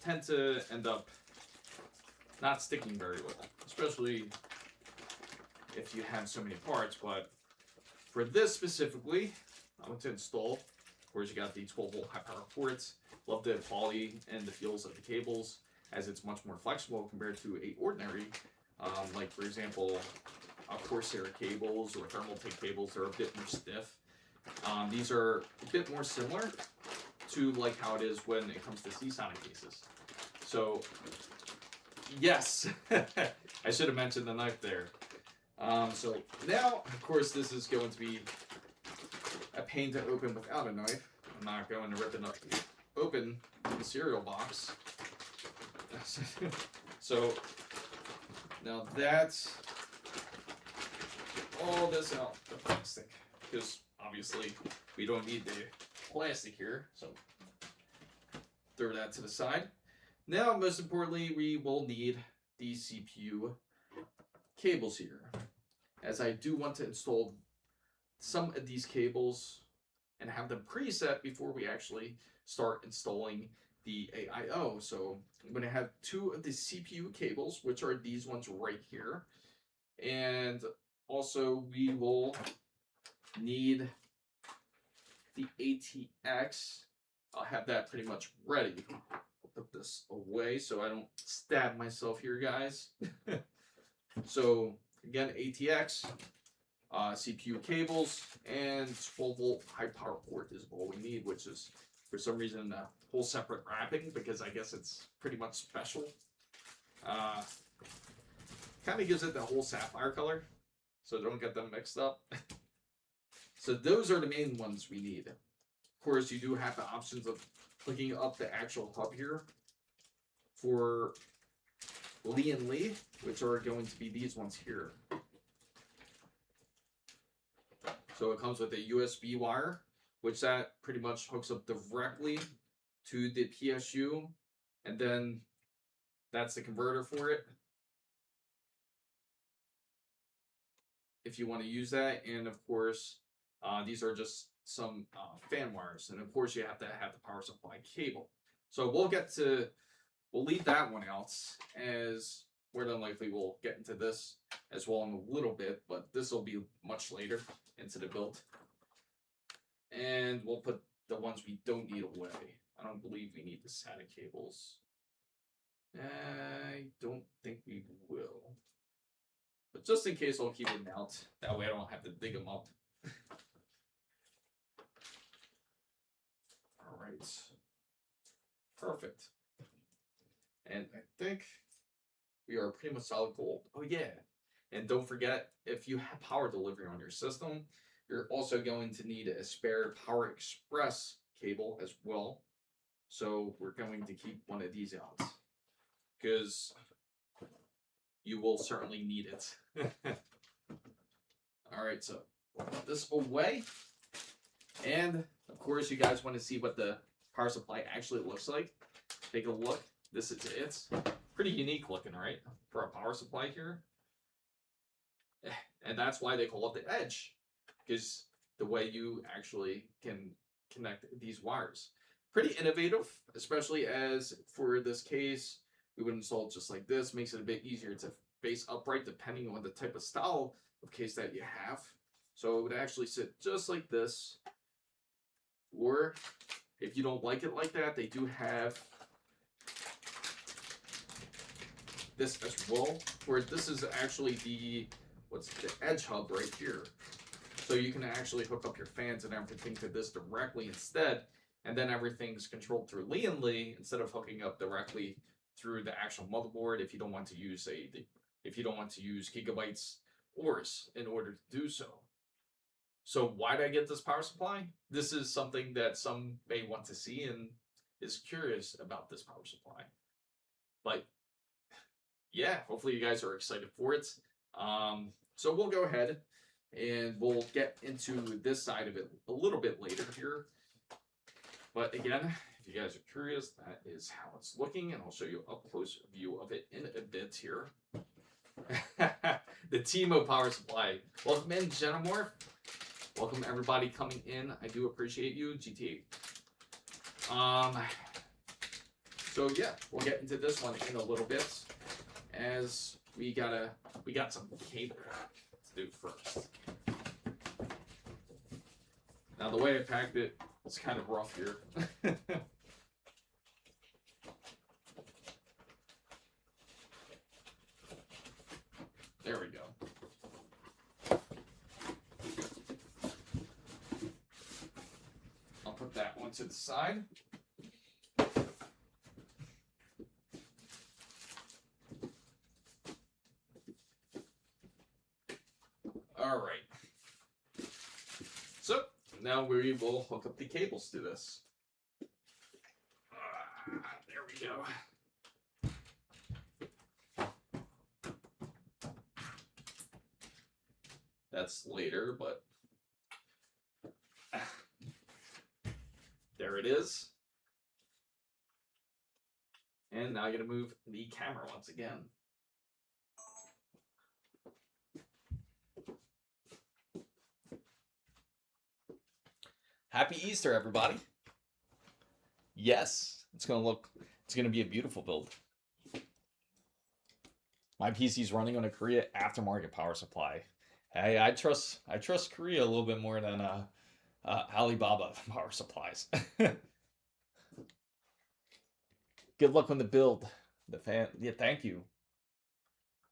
tend to end up not sticking very well, especially if you have so many parts. But for this specifically, I'm going to install. Of course, you got the 12-volt high power ports. Love the quality and the feels of the cables, as it's much more flexible compared to a ordinary, like for example, Corsair cables or Thermaltake cables are a bit more stiff. These are a bit more similar to like how it is when it comes to Seasonic cases. So yes, I should have mentioned the knife there. So now, of course, this is going to be a pain to open without a knife. I'm not going to rip it up, open the cereal box. So now that's all this out, the plastic, because obviously we don't need the plastic here, so throw that to the side. Now, most importantly, we will need the CPU cables here, as I do want to install some of these cables and have them preset before we actually start installing the AIO. So I'm going to have two of the CPU cables, which are these ones right here. And also we will need the ATX. I'll have that pretty much ready. I'll put this away so I don't stab myself here, guys. So again, ATX, CPU cables, and 12-volt high power port is all we need, which is for some reason a whole separate wrapping because I guess it's pretty much special. Kind of gives it the whole sapphire color, so don't get them mixed up. So those are the main ones we need. Of course, you do have the options of hooking up the actual hub here for Lian Li, which are going to be these ones here. So it comes with a USB wire, which that pretty much hooks up directly to the PSU, and then that's the converter for it, if you want to use that. And of course, these are just some fan wires, and of course you have to have the power supply cable. So we'll leave that one out, as more than likely we'll get into this as well in a little bit, but this will be much later into the build. And we'll put the ones we don't need away. I don't believe we need the SATA cables. I don't think we will. But just in case, I'll keep them out. That way I don't have to dig them up. All right. Perfect. And I think we are pretty much solid gold. Oh yeah. And don't forget, if you have power delivery on your system, You're also going to need a spare Power Express cable as well. So we're going to keep one of these out because you will certainly need it. All right, so put this away. And of course, you guys want to see what the power supply actually looks like. Take a look. This is it. Pretty unique looking, right? For a power supply here. And that's why they call it the Edge, because the way you actually can connect these wires. Pretty innovative, especially as for this case, we would install it just like this. Makes it a bit easier to face upright depending on the type of style of case that you have. So it would actually sit just like this. Or if you don't like it like that, they do have this as well, where this is actually the edge hub right here. So you can actually hook up your fans and everything to this directly instead, and then everything's controlled through Lee instead of hooking up directly through the actual motherboard if you don't want to use Gigabyte's Aorus in order to do so. So why did I get this power supply? This is something that some may want to see and is curious about this power supply. But yeah, hopefully you guys are excited for it. So we'll go ahead and we'll get into this side of it a little bit later here. But again, if you guys are curious, that is how it's looking, and I'll show you a up close view of it in a bit here. The Timo power supply. Welcome in, Genomorph. Welcome everybody coming in. I do appreciate you, GTA. So yeah, we'll get into this one in a little bit, as we got some cable to do first. Now the way I packed it, it's kind of rough here. There we go. I'll put that one to the side. All right. So now we will hook up the cables to this. There we go. That's later, but there it is. And now I'm going to move the camera once again. Happy Easter, everybody. Yes, it's going to be a beautiful build. My PC's running on a Korea aftermarket power supply. Hey, I trust Korea a little bit more than Alibaba power supplies. Good luck on the build. Yeah, thank you.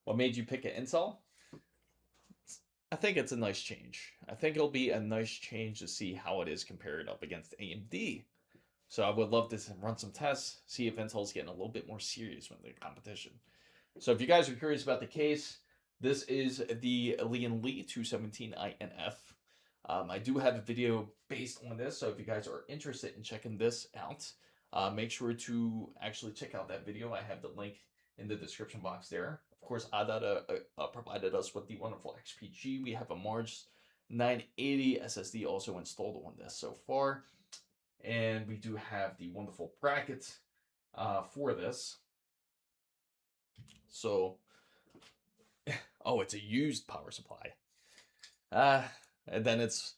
What made you pick an Intel? I think it's a nice change. I think it'll be a nice change to see how it is compared up against AMD. So I would love to run some tests, see if Intel's getting a little bit more serious with the competition. So if you guys are curious about the case, this is the Lee 217 INF. I do have a video based on this, so if you guys are interested in checking this out, make sure to actually check out that video. I have the link in the description box there. Of course, Adada provided us with the wonderful XPG. We have a March 980 SSD also installed on this so far. And we do have the wonderful bracket for this. So, oh, it's a used power supply. And then it's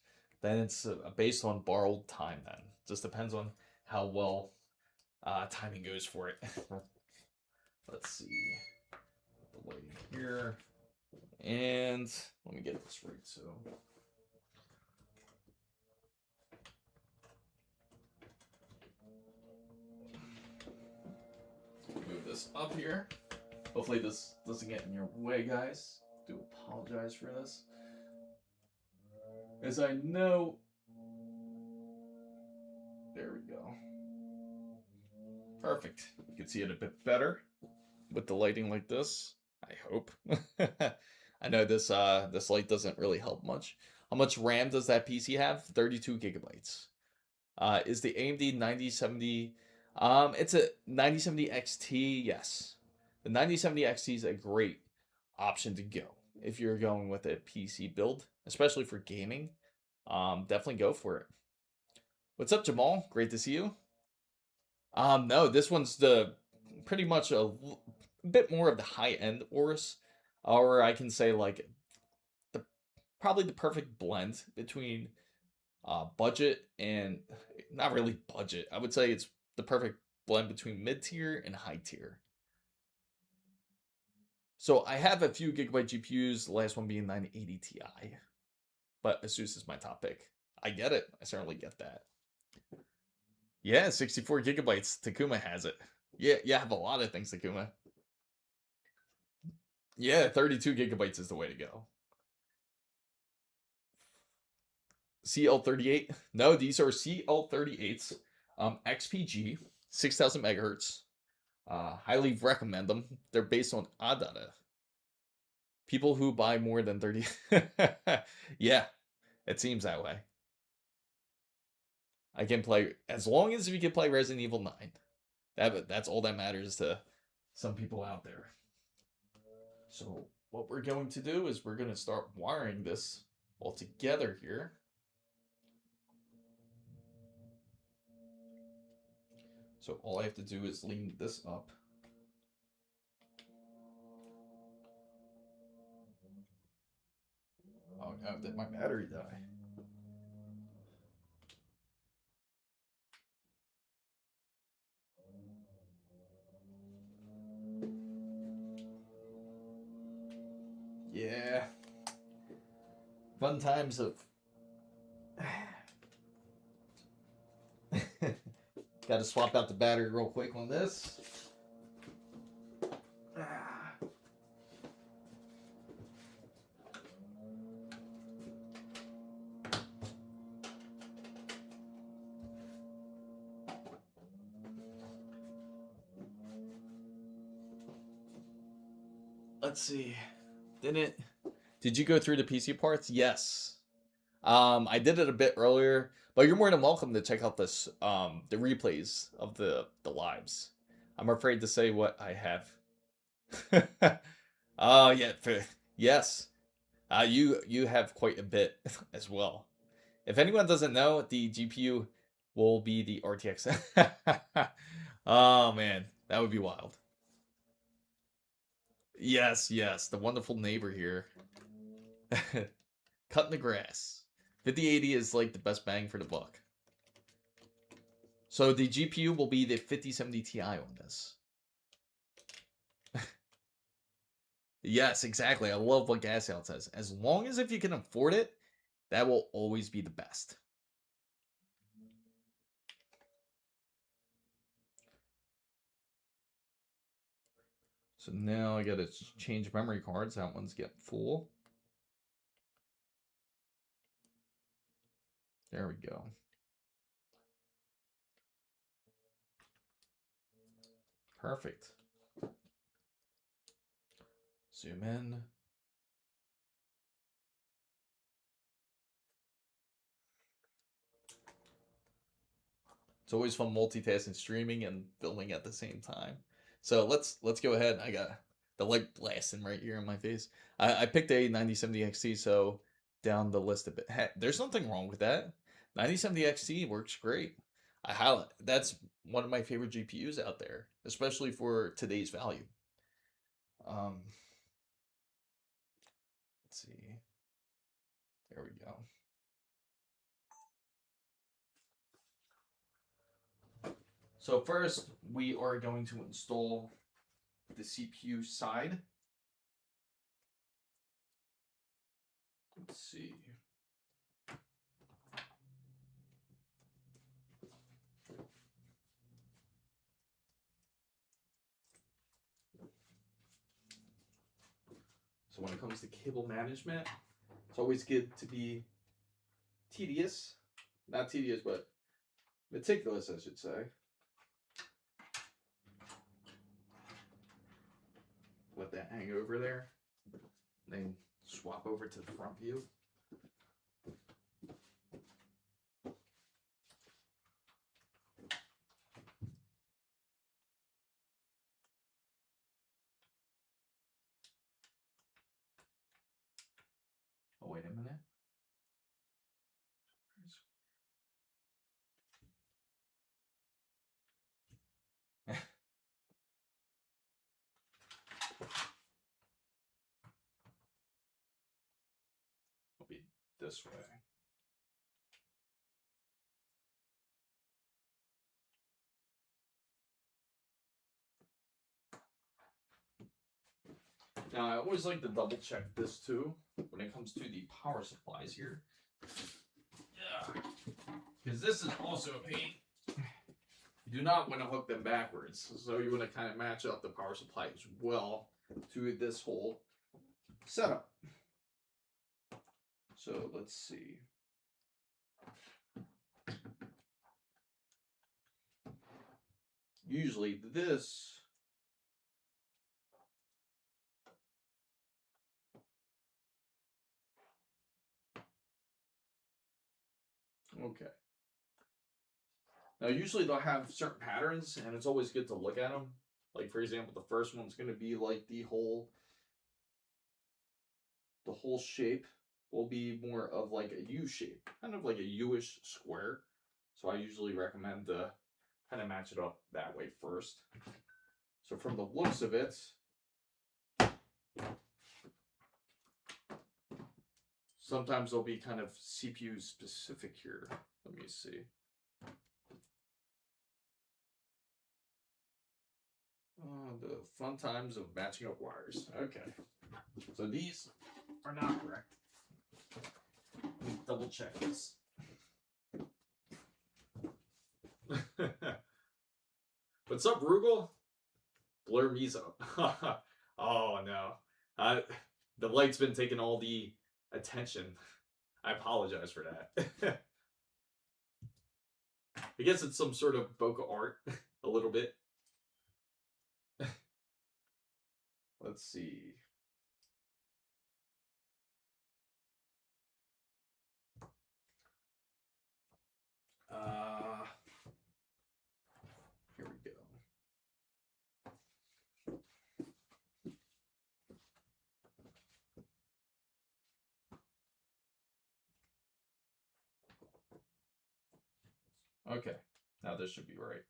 based on borrowed time then. Just depends on how well timing goes for it. Let's see. The lighting here. And let me get this right. So move this up here. Hopefully this doesn't get in your way, guys. Do apologize for this. As I know, there we go. Perfect. You can see it a bit better with the lighting like this, I hope. I know this light doesn't really help much. How much RAM does that PC have? 32 gigabytes. Is the AMD 9070? It's a 9070 XT. Yes, the 9070 XT is a great option to go if you're going with a PC build, especially for gaming. Definitely go for it. What's up, Jamal? Great to see you. No, this one's the pretty much a bit more of the high end Aorus, or I can say like the probably the perfect blend between budget and not really budget. I would say it's the perfect blend between mid tier and high tier. So I have a few gigabyte GPUs, the last one being 980 Ti, but ASUS is my top pick. I get it. I certainly get that. Yeah, 64 gigabytes. Takuma has it. Yeah, I have a lot of things, Takuma. Yeah, 32 gigabytes is the way to go. CL38. No, these are CL38s. XPG, 6000 megahertz. Highly recommend them. They're based on ADATA. People who buy more than 30. Yeah, it seems that way. I can play as long as you can play Resident Evil 9. That's all that matters to some people out there. So what we're going to do is we're going to start wiring this all together here. So all I have to do is lean this up. Oh no, did my battery die? Yeah. Fun times of... Got to swap out the battery real quick on this. Let's see. Did you go through the PC parts? Yes. I did it a bit earlier, but you're more than welcome to check out this the replays of the lives. I'm afraid to say what I have. Oh yeah, yes. You have quite a bit as well. If anyone doesn't know, the GPU will be the RTX. Oh man, that would be wild. Yes, the wonderful neighbor here. Cutting the grass. 5080 is like the best bang for the buck. So the GPU will be the 5070 Ti on this. Yes, exactly. I love what Gasout says. As long as if you can afford it, that will always be the best. So now I gotta change memory cards. That one's getting full. There we go. Perfect. Zoom in. It's always fun multitasking, streaming and filming at the same time. So let's go ahead. I got the light blasting right here in my face. I picked a 9070 XT, so down the list a bit. Heck, there's nothing wrong with that. 9070 XT works great. I highlight that's one of my favorite GPUs out there, especially for today's value. Let's see. There we go. So first, we are going to install the CPU side. Let's see. So when it comes to cable management, it's always good to be tedious. Not tedious, but meticulous, I should say. Let that hang over there. Then swap over to the front view. this way. Now, I always like to double check this too when it comes to the power supplies here. Yeah, because this is also a pain. You do not want to hook them backwards, so you want to kind of match up the power supply as well to this whole setup. So let's see. Usually this okay. Now, usually they'll have certain patterns, and it's always good to look at them. Like, for example, the first one's going to be like the whole shape will be more of like a U shape, kind of like a U-ish square. So I usually recommend to kind of match it up that way first. So from the looks of it, sometimes they'll be kind of CPU specific here. Let me see. The fun times of matching up wires. Okay. So these are not correct. Let me double check this. What's up, Rugal? Blur Mizo. Oh, no. The light's been taking all the attention. I apologize for that. I guess it's some sort of bokeh art, a little bit. Let's see. Here we go. Okay, now this should be right.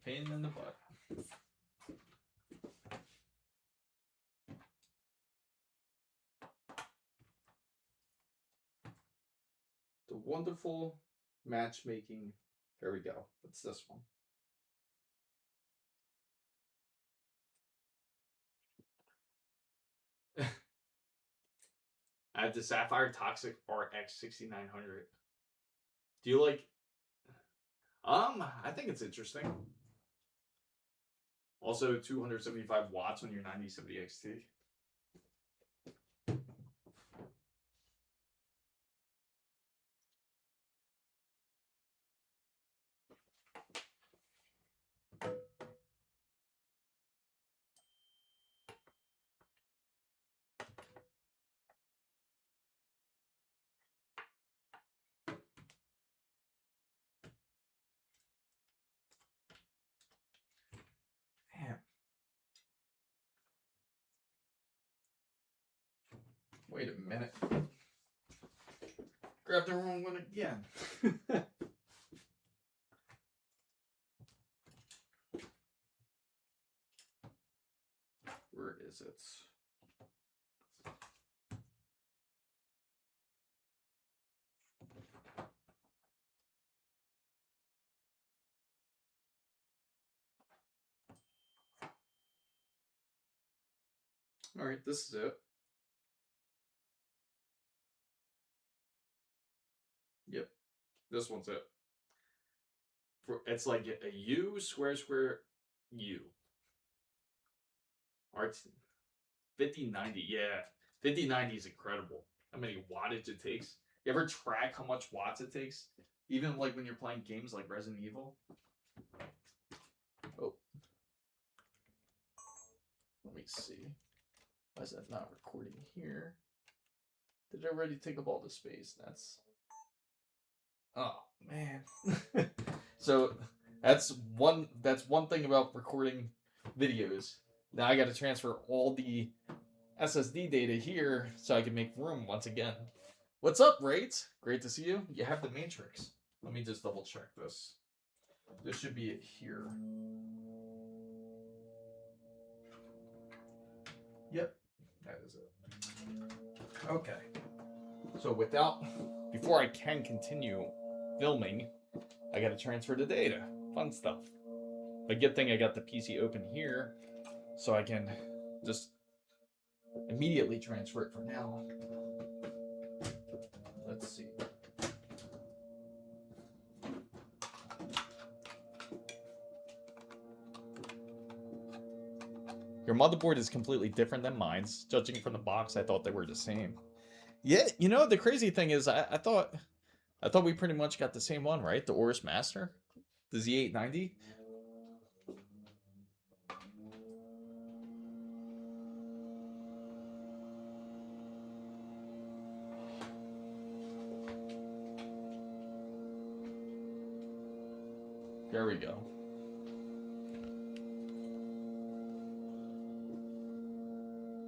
Pain in the butt. The wonderful matchmaking. Here we go. What's this one? I have the Sapphire Toxic RX 6900. Do you like? I think it's interesting. Also, 275 watts on your 9070 XT. Man. Wait a minute. Grab the wrong one again. Where is it? All right, this is it. Yep, this one's it. It's like a U, square, U. RT 5090, yeah. 5090 is incredible. How many wattage it takes. You ever track how much watts it takes? Even like when you're playing games like Resident Evil. Oh. Let me see. Why is that not recording here? Did it already take up all the space? That's... Oh, man. So that's one thing about recording videos. Now I got to transfer all the SSD data here so I can make room once again. What's up, Rate? Great to see you. You have the matrix. Let me just double check this. This should be it here. Yep, that is it. Okay. So before I can continue filming, I gotta transfer the data. Fun stuff. But good thing I got the PC open here, so I can just immediately transfer it for now. Let's see. Your motherboard is completely different than mine's. Judging from the box, I thought they were the same. Yeah, you know, the crazy thing is I thought we pretty much got the same one, right? The Aorus Master? The Z890? There we go.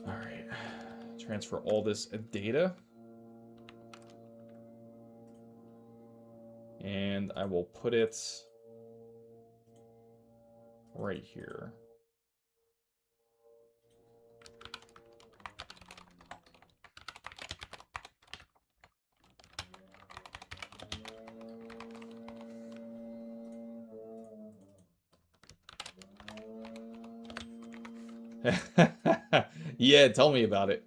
All right. Transfer all this data. And I will put it right here. Yeah, tell me about it.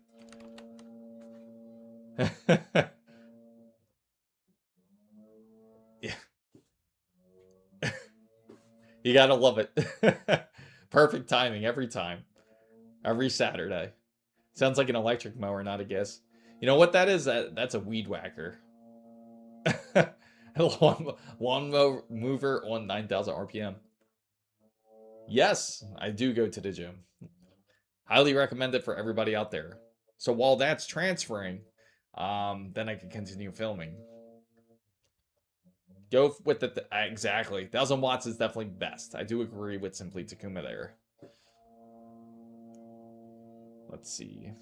Yeah. You gotta love it. Perfect timing every time. Every Saturday. Sounds like an electric mower, not a gas. You know what that is? That's a weed whacker. Lawn mover on 9,000 RPM. Yes, I do go to the gym. Highly recommend it for everybody out there. So while that's transferring, then I can continue filming. Go with it. Exactly. 1,000 watts is definitely best. I do agree with Simply Takuma there. Let's see.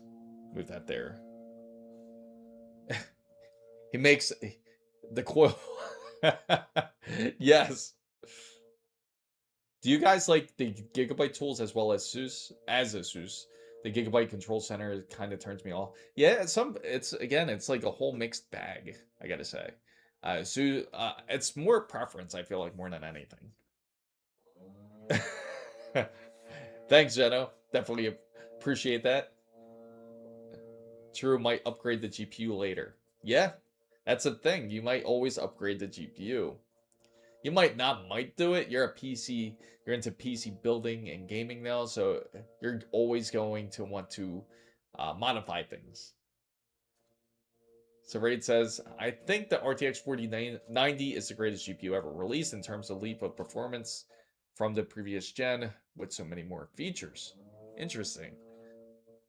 Move that there. He makes the coil. Yes. Do you guys like the Gigabyte tools as well as ASUS? The Gigabyte Control Center kind of turns me off. Yeah, it's like a whole mixed bag, I gotta say. It's more preference, I feel like, more than anything. Thanks, Jeno. Definitely appreciate that. True, might upgrade the GPU later. Yeah, that's the thing. You might always upgrade the GPU. You might do it. You're into PC building and gaming now, so you're always going to want to modify things. So Raid says, I think the RTX 4090 is the greatest GPU ever released in terms of leap of performance from the previous gen with so many more features. Interesting.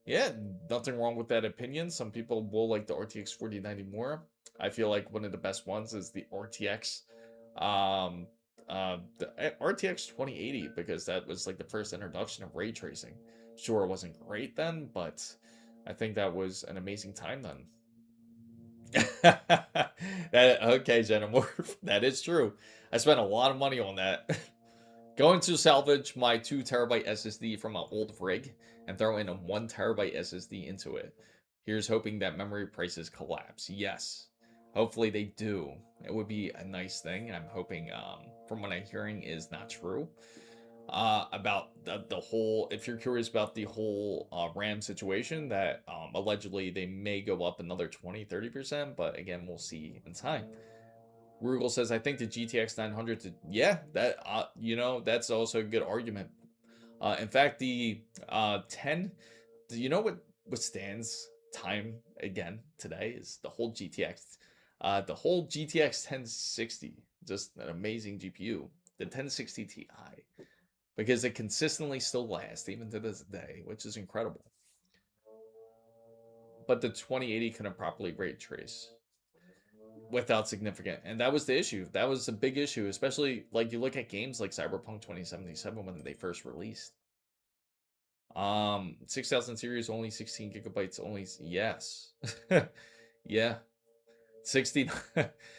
Yeah, nothing wrong with that opinion. Some people will like the RTX 4090 more. I feel like one of the best ones is the RTX the RTX 2080, because that was like the first introduction of ray tracing. Sure, it wasn't great then, but I think that was an amazing time then. Okay, Xenomorph, that is true. I spent a lot of money on that. Going to salvage my 2 terabyte SSD from an old rig and throw in a 1 terabyte SSD into it. Here's hoping that memory prices collapse. Yes, hopefully they do. It would be a nice thing. I'm hoping, from what I'm hearing, is not true. About the whole, if you're curious about the whole RAM situation, that allegedly they may go up another 20-30%, but again, we'll see in time. Rugal says, I think the GTX 900 yeah, that that's also a good argument. In fact, the 10, do you know what stands time again today is the whole GTX. The whole GTX 1060, just an amazing GPU. The 1060 Ti, because it consistently still lasts even to this day, which is incredible. But the 2080 couldn't properly ray trace. without significant, and that was the issue. That was a big issue, especially like you look at games like Cyberpunk 2077 when they first released. 6000 series only 16 gigabytes only. Yes. Yeah. 60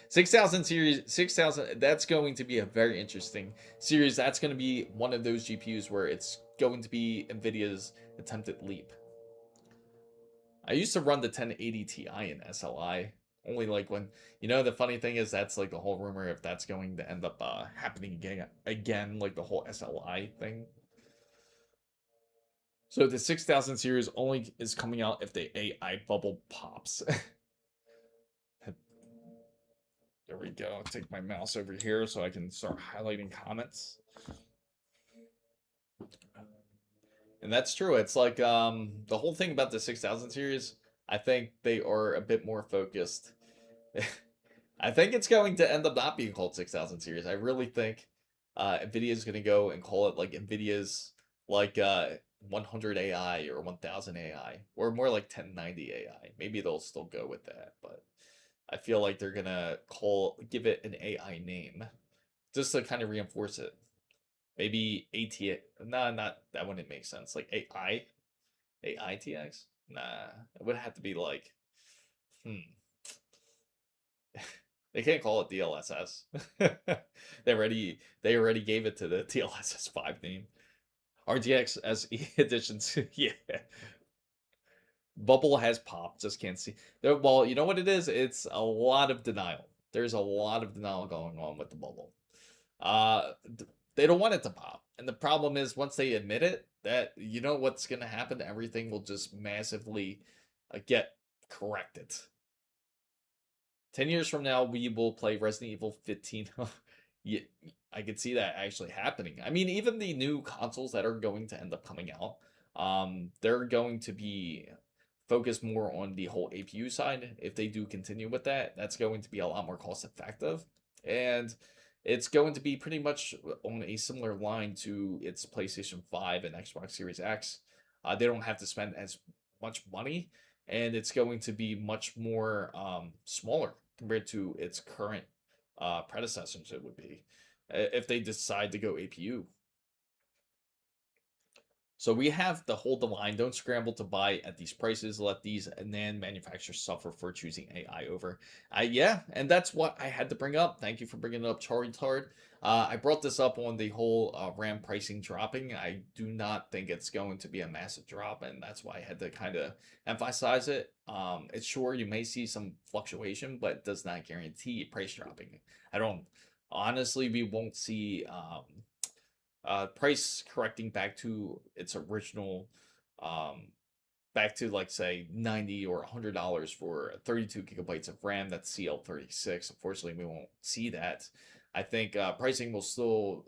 6000 series 6000, that's going to be a very interesting series. That's going to be one of those GPUs where it's going to be NVIDIA's attempted leap. I used to run the 1080 Ti in SLI. Only like when, the funny thing is that's like the whole rumor if that's going to end up happening again, like the whole SLI thing. So the 6000 series only is coming out if the AI bubble pops. There we go. Take my mouse over here so I can start highlighting comments. And that's true. It's like the whole thing about the 6000 series, I think they are a bit more focused. I think it's going to end up not being called 6000 series. I really think NVIDIA is going to go and call it like NVIDIA's like 100 AI or 1000 AI, or more like 1090 AI. Maybe they'll still go with that, but I feel like they're gonna give it an AI name just to kind of reinforce it. Maybe AT. Nah, not that wouldn't make sense. Like AI, AITX. Nah, it would have to be like, They can't call it DLSS. they already gave it to the DLSS 5 name. RTX SE editions. Yeah. Bubble has popped. Just can't see. Well, you know what it is? It's a lot of denial. There's a lot of denial going on with the bubble. They don't want it to pop. And the problem is once they admit it, that you know what's going to happen? Everything will just massively get corrected. 10 years from now, we will play Resident Evil 15. Yeah, I could see that actually happening. I mean, even the new consoles that are going to end up coming out, they're going to be focused more on the whole APU side. If they do continue with that, that's going to be a lot more cost effective. And it's going to be pretty much on a similar line to its PlayStation 5 and Xbox Series X. They don't have to spend as much money, and it's going to be much more smaller compared to its current predecessors. It would be if they decide to go APU. So we have to hold the line. Don't scramble to buy at these prices. Let these NAND manufacturers suffer for choosing AI over. Yeah, and that's what I had to bring up. Thank you for bringing it up, Charlie Tard. I brought this up on the whole RAM pricing dropping. I do not think it's going to be a massive drop, and that's why I had to kind of emphasize it. It's sure you may see some fluctuation, but it does not guarantee price dropping. I don't honestly. We won't see price correcting back to its original, back to like say $90 or $100 for 32 gigabytes of RAM. That's CL36. Unfortunately, we won't see that. I think pricing will still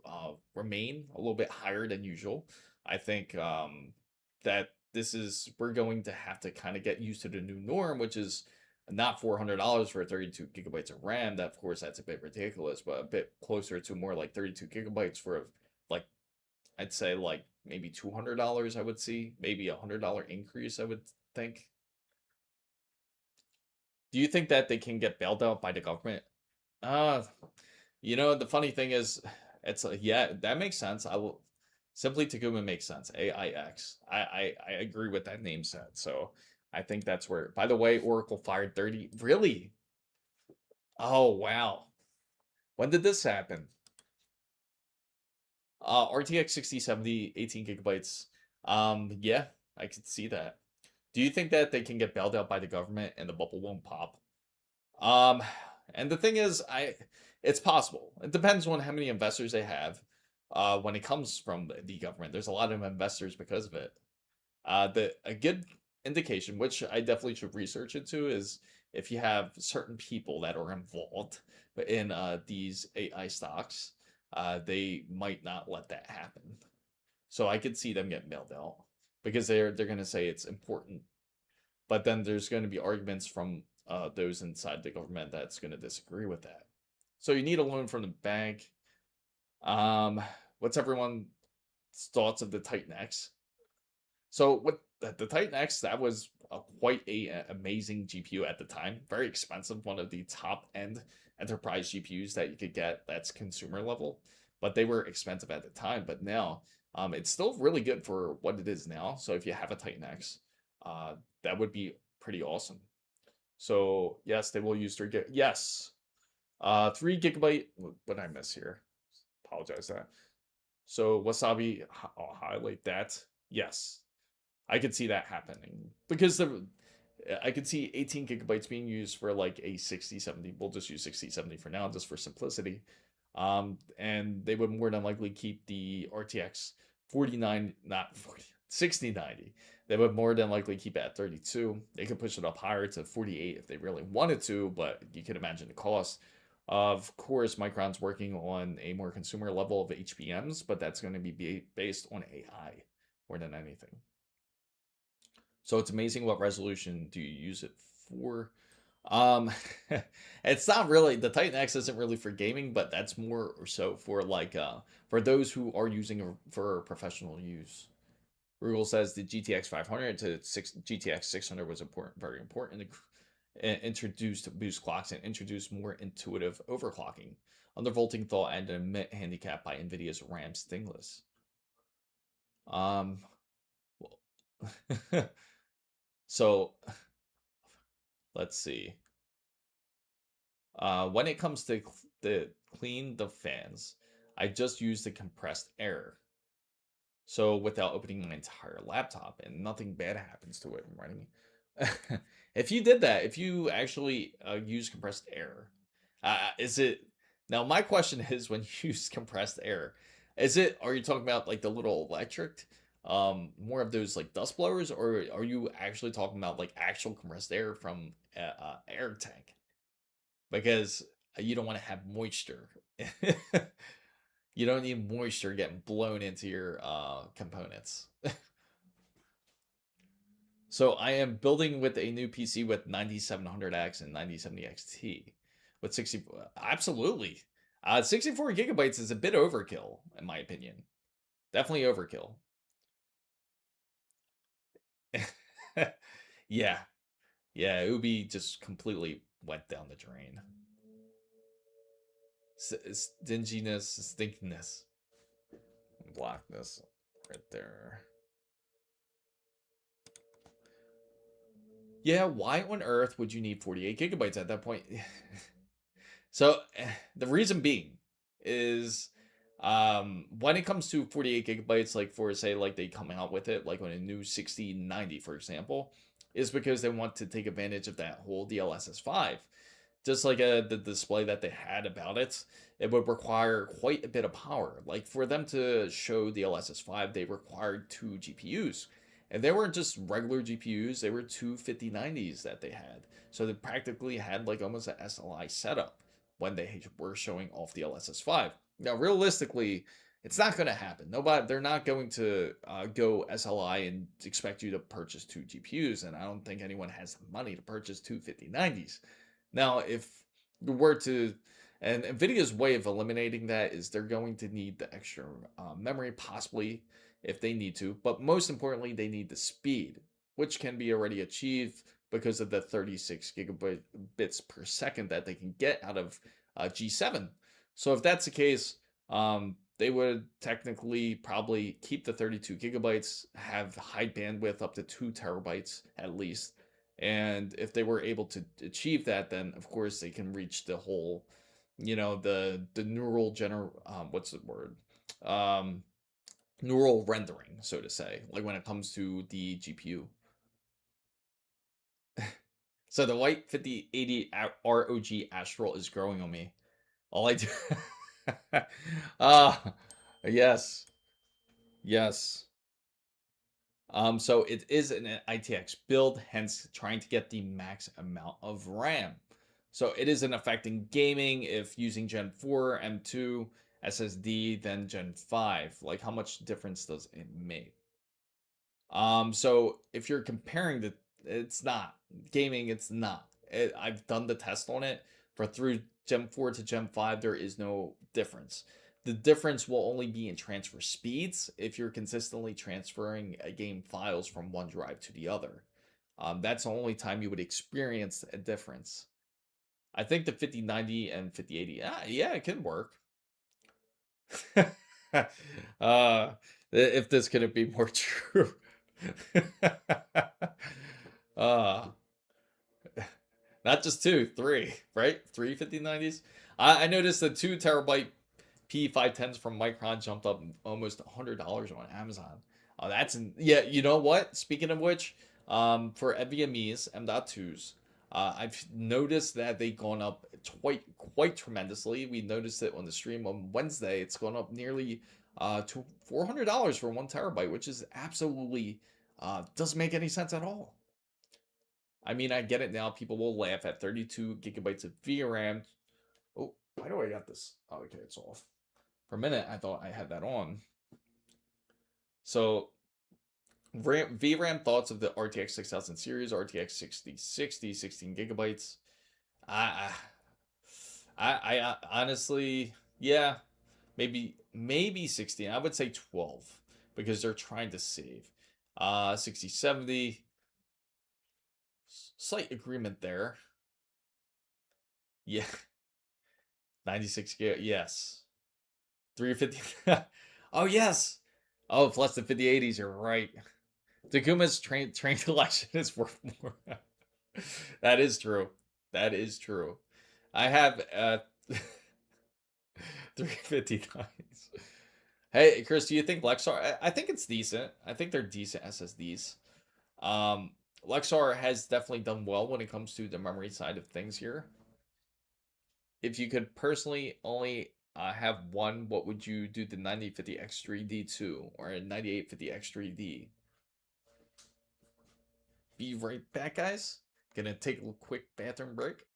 remain a little bit higher than usual. I think that we're going to have to kind of get used to the new norm, which is not $400 for 32 gigabytes of RAM. That, of course, that's a bit ridiculous, but a bit closer to more like 32 gigabytes for like, I'd say like maybe $200. I would see maybe $100 increase. I would think. Do you think that they can get bailed out by the government? The funny thing is, it's yeah, that makes sense. I will simply Takuma makes sense. AIX. I agree with that name set. So I think that's where. By the way, Oracle fired 30. Really? Oh wow. When did this happen? RTX 6070, 18 gigabytes. Yeah, I could see that. Do you think that they can get bailed out by the government and the bubble won't pop? And the thing is, it's possible. It depends on how many investors they have. When it comes from the government, there's a lot of investors because of it. A good indication, which I definitely should research into, is if you have certain people that are involved in these AI stocks, they might not let that happen. So I could see them get bailed out because they're going to say it's important, but then there's going to be arguments from those inside the government that's going to disagree with that. So you need a loan from the bank. What's everyone's thoughts of the Titan X? So the Titan X, that was quite a amazing GPU at the time. Very expensive, one of the top end enterprise GPUs that you could get. That's consumer level, but they were expensive at the time. But now, it's still really good for what it is now. So if you have a Titan X, that would be pretty awesome. So yes, they will use 3 gig. Yes, 3 GB. What did I miss here? Apologize that. So Wasabi, I'll highlight that. Yes, I could see that happening because I could see 18 gigabytes being used for like a 6070. We'll just use 6070 for now, just for simplicity. And they would more than likely keep the RTX 49, not 40, 6090. They would more than likely keep it at 32. They could push it up higher to 48 if they really wanted to, but you can imagine the cost. Of course, Micron's working on a more consumer level of HBMs, but that's going to be based on AI more than anything. So it's amazing what resolution do you use it for? Um, it's not really, the Titan X isn't really for gaming, but that's more or so for like for those who are using it for professional use. Google says the GTX 500 to GTX 600 was important, very important. Introduced to boost clocks and introduced more intuitive overclocking. Undervolting thought and a emit handicap by NVIDIA's RAM stingless. Well, so let's see. When it comes to clean the fans, I just use the compressed air. So without opening my entire laptop, and nothing bad happens to it running. If you did that, if you actually use compressed air, is it now? My question is, when you use compressed air, are you talking about like the little electric, more of those like dust blowers, or are you actually talking about like actual compressed air from air tank? Because you don't want to have moisture. You don't need moisture getting blown into your components. So I am building with a new PC with 9700X and 9070 XT with 60. Absolutely. 64 gigabytes is a bit overkill, in my opinion. Definitely overkill. Yeah. Yeah, Ubi just completely went down the drain. Stinginess, stinkiness. Block this right there. Yeah, why on earth would you need 48 gigabytes at that point? So the reason being is when it comes to 48 gigabytes, like for say like they come out with it like on a new 6090, for example, is because they want to take advantage of that whole DLSS 5. Just like the display that they had about it, it would require quite a bit of power. Like for them to show DLSS 5, they required 2 GPUs. And they weren't just regular GPUs, they were two 5090s that they had. So they practically had like almost an SLI setup when they were showing off the LSS 5. Now, realistically, it's not going to happen. They're not going to go SLI and expect you to purchase 2 GPUs. And I don't think anyone has the money to purchase two 5090s. Now, if you were to, and NVIDIA's way of eliminating that is they're going to need the extra memory, possibly if they need to, but most importantly, they need the speed, which can be already achieved because of the 36 gigabits per second that they can get out of G7. So if that's the case, they would technically probably keep the 32 gigabytes, have high bandwidth up to 2 terabytes at least. And if they were able to achieve that, then of course they can reach the whole, the neural what's the word? Neural rendering, so to say, like when it comes to the GPU. So the white 5080 ROG Astral is growing on me. All I do. Yes. Yes. So it is an ITX build, hence trying to get the max amount of RAM. So it isn't affecting gaming if using Gen 4 M2 SSD than Gen 5. Like how much difference does it make? So if you're comparing it's not gaming. It's not. I've done the test on it for through Gen 4 to Gen 5. There is no difference. The difference will only be in transfer speeds if you're consistently transferring game files from one drive to the other. That's the only time you would experience a difference. I think the 5090 and 5080, yeah, it can work. uh, if this couldn't be more true. uh, not just two, three, right? Three 5090s. I noticed the 2 terabyte P510s from Micron jumped up almost $100 on Amazon. Yeah. You know what? Speaking of which, for NVMe's M.2s, I've noticed that they've gone up quite tremendously. We noticed it on the stream on Wednesday. It's gone up nearly to $400 for 1 terabyte, which is absolutely doesn't make any sense at all. I mean, I get it now. People will laugh at 32 gigabytes of VRAM. Oh, why do I got this? Oh, okay, it's off. For a minute, I thought I had that on. So, VRAM thoughts of the RTX 6000 series, RTX 6060, 16 gigabytes. I, I honestly, yeah, maybe 16. I would say 12 because they're trying to save. 6070, slight agreement there. Yeah, 96 gig. Yes, 350. Oh yes. Oh, plus the 5080s. You're right. Takuma's train collection is worth more. That is true. That is true. I have 359s. Hey, Chris, do you think Lexar? I think it's decent. I think they're decent SSDs. Lexar has definitely done well when it comes to the memory side of things here. If you could personally only have one, what would you do the 9050X3D to or a 9850X3D? Be right back, guys. Gonna take a quick bathroom break.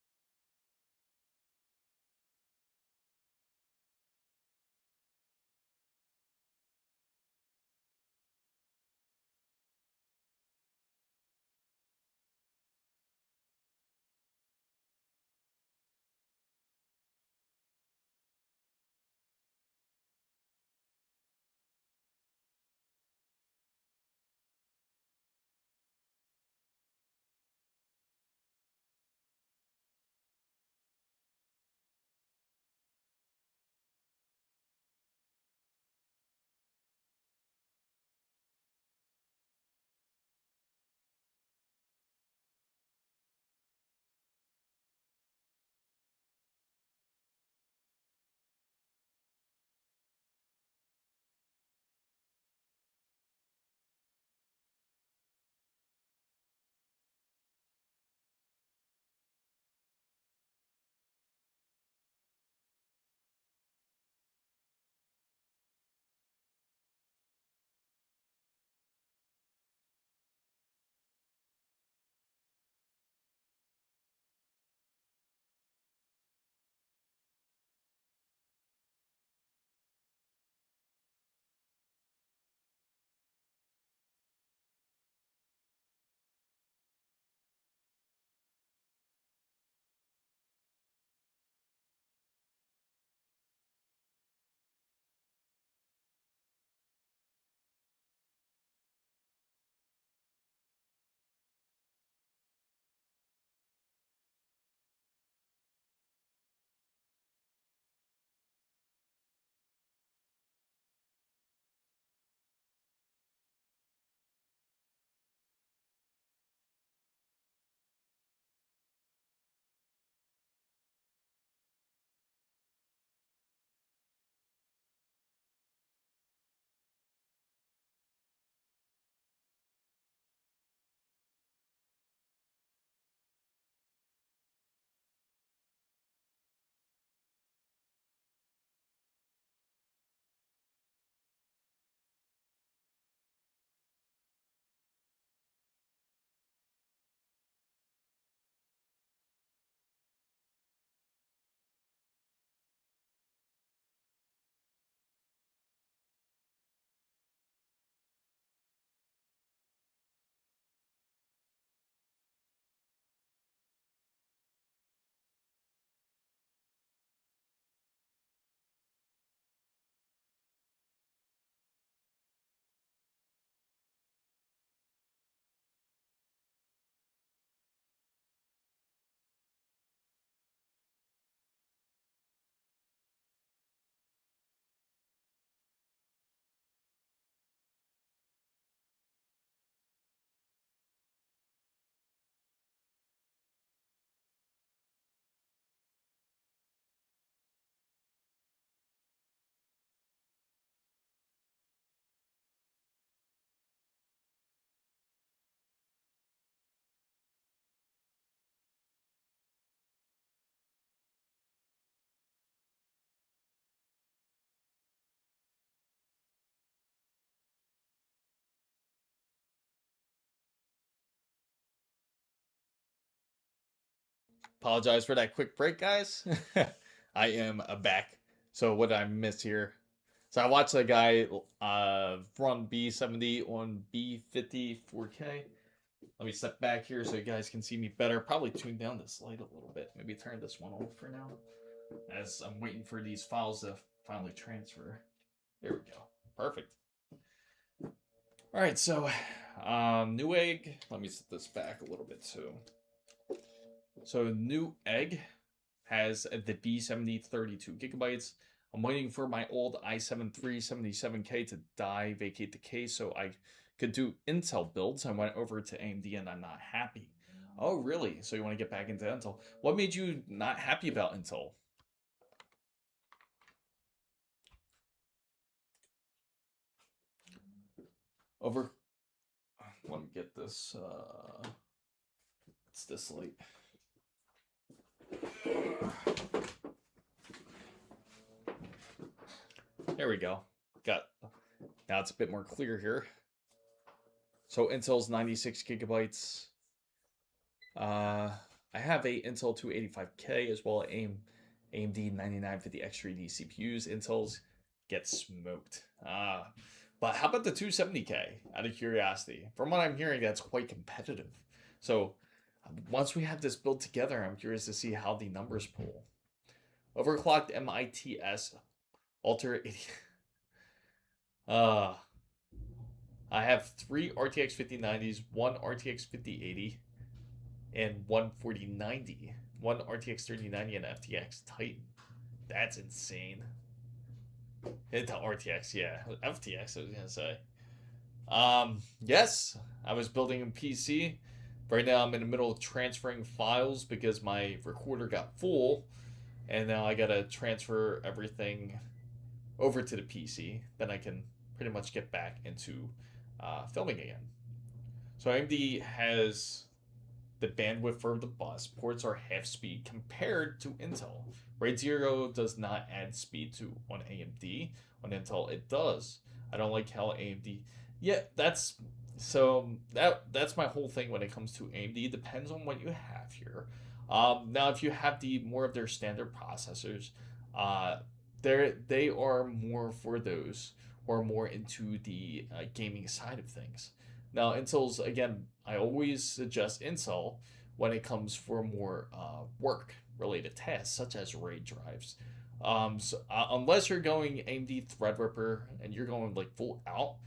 Apologize for that quick break, guys. I am back. So what did I miss here? So I watched a guy run B70 on B50 4K. Let me step back here so you guys can see me better. Probably tune down this light a little bit. Maybe turn this one off for now, as I'm waiting for these files to finally transfer. There we go. Perfect. All right, so Newegg. Let me set this back a little bit too. So Newegg has the B70 32 gigabytes. I'm waiting for my old i7 377K to die, vacate the case, so I could do Intel builds. I went over to AMD and I'm not happy. Oh, really? So you want to get back into Intel? What made you not happy about Intel? Over. Let me get this. It's this light. There we go. Now it's a bit more clear here. So Intel's 96 gigabytes. I have a Intel 285K as well as AMD 9950X3D CPUs. Intel's get smoked. But how about the 270K? Out of curiosity, from what I'm hearing, that's quite competitive. So once we have this build together, I'm curious to see how the numbers pull. Overclocked MITS Alter 80. I have 3 RTX 5090s, 1 RTX 5080, and 1 4090. 1 RTX 3090 and FTX Titan. That's insane. Hit the RTX, yeah. FTX, I was gonna say. Yes, I was building a PC. Right now, I'm in the middle of transferring files because my recorder got full, and now I gotta transfer everything over to the PC. Then I can pretty much get back into filming again. So AMD has the bandwidth for the bus. Ports are half speed compared to Intel. RAID 0 does not add speed to on AMD. On Intel, it does. I don't like how AMD. Yeah, that's my whole thing when it comes to AMD. Depends on what you have here. Now, if you have the more of their standard processors, they are more for those who are more into the gaming side of things. Now, Intel's, again, I always suggest Intel when it comes for more work-related tasks, such as RAID drives. Unless you're going AMD Threadripper and you're going like full out,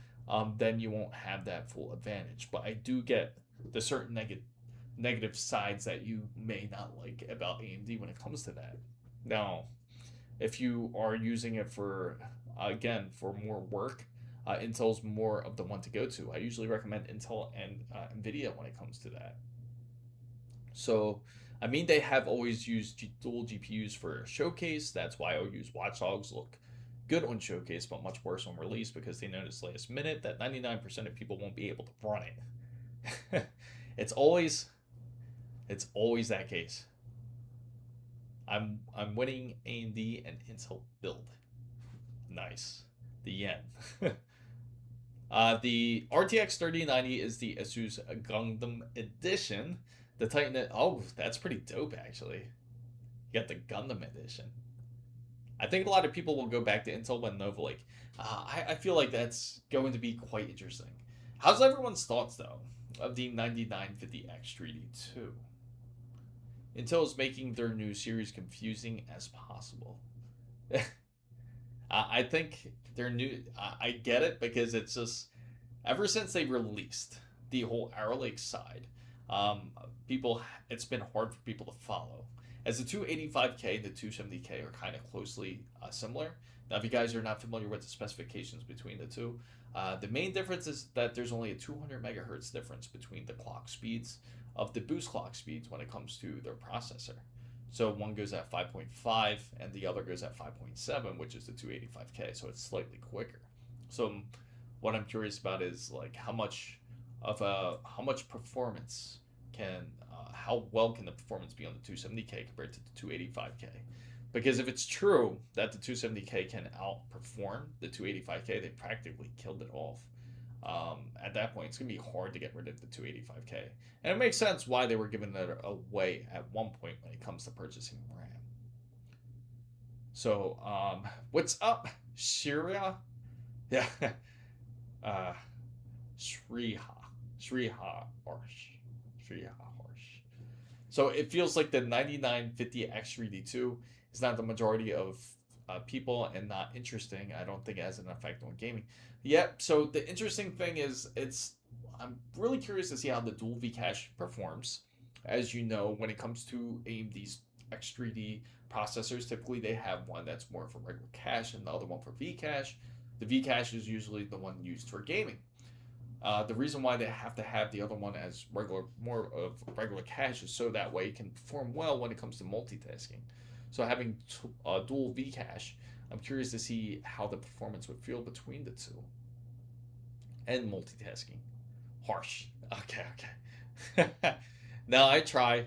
then you won't have that full advantage. But I do get the certain negative sides that you may not like about AMD when it comes to that. Now, if you are using it for, again, for more work, Intel's more of the one to go to. I usually recommend Intel and NVIDIA when it comes to that. So, I mean, they have always used dual GPUs for Showcase. That's why I'll use Watch Dogs look good on Showcase, but much worse on release because they noticed last minute that 99% of people won't be able to run it. It's always that case. I'm winning AMD and Intel build. Nice. The yen. The RTX 3090 is the ASUS Gundam Edition. The Titan. Oh, that's pretty dope, actually. You got the Gundam Edition. I think a lot of people will go back to Intel when Nova Lake. I feel like that's going to be quite interesting. How's everyone's thoughts, though, of the 9950X 3D2? Intel is making their new series confusing as possible. I think their new. I get it because it's just ever since they released the whole Arrow Lake side, it's been hard for people to follow. As the 285K and the 270K are kind of closely similar. Now, if you guys are not familiar with the specifications between the two, the main difference is that there's only a 200 megahertz difference between the clock speeds of the boost clock speeds when it comes to their processor. So one goes at 5.5 and the other goes at 5.7, which is the 285K. So it's slightly quicker. So what I'm curious about is like how much performance how well can the performance be on the 270K compared to the 285K? Because if it's true that the 270K can outperform the 285K, they practically killed it off. At that point, it's going to be hard to get rid of the 285K. And it makes sense why they were giving it away at one point when it comes to purchasing RAM. So, what's up, Syria? Yeah. Shriha Harsh. So it feels like the 9950 X3D2 is not the majority of people and not interesting. I don't think it has an effect on gaming. Yep. So the interesting thing is, I'm really curious to see how the dual V-cache performs. As you know, when it comes to AMD's X3D processors, typically they have one that's more for regular cache and the other one for V-cache. The V-cache is usually the one used for gaming. The reason why they have to have the other one as more of regular cache is so that way it can perform well when it comes to multitasking. So having dual V-cache, I'm curious to see how the performance would feel between the two. And multitasking. Harsh. Okay. No, I try.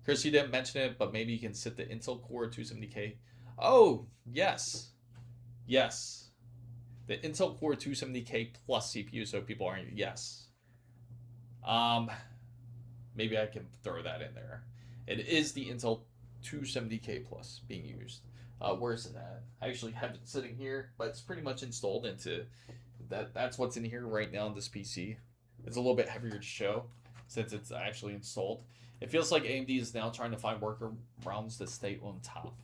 Chris, you didn't mention it, but maybe you can sit the Intel Core 270K. Oh, yes. The Intel Core 270K plus CPU, so people aren't, yes. Maybe I can throw that in there. It is the Intel 270K plus being used. Where is it at? I actually have it sitting here, but it's pretty much installed into that. That's what's in here right now on this PC. It's a little bit heavier to show since it's actually installed. It feels like AMD is now trying to find workarounds to stay on top.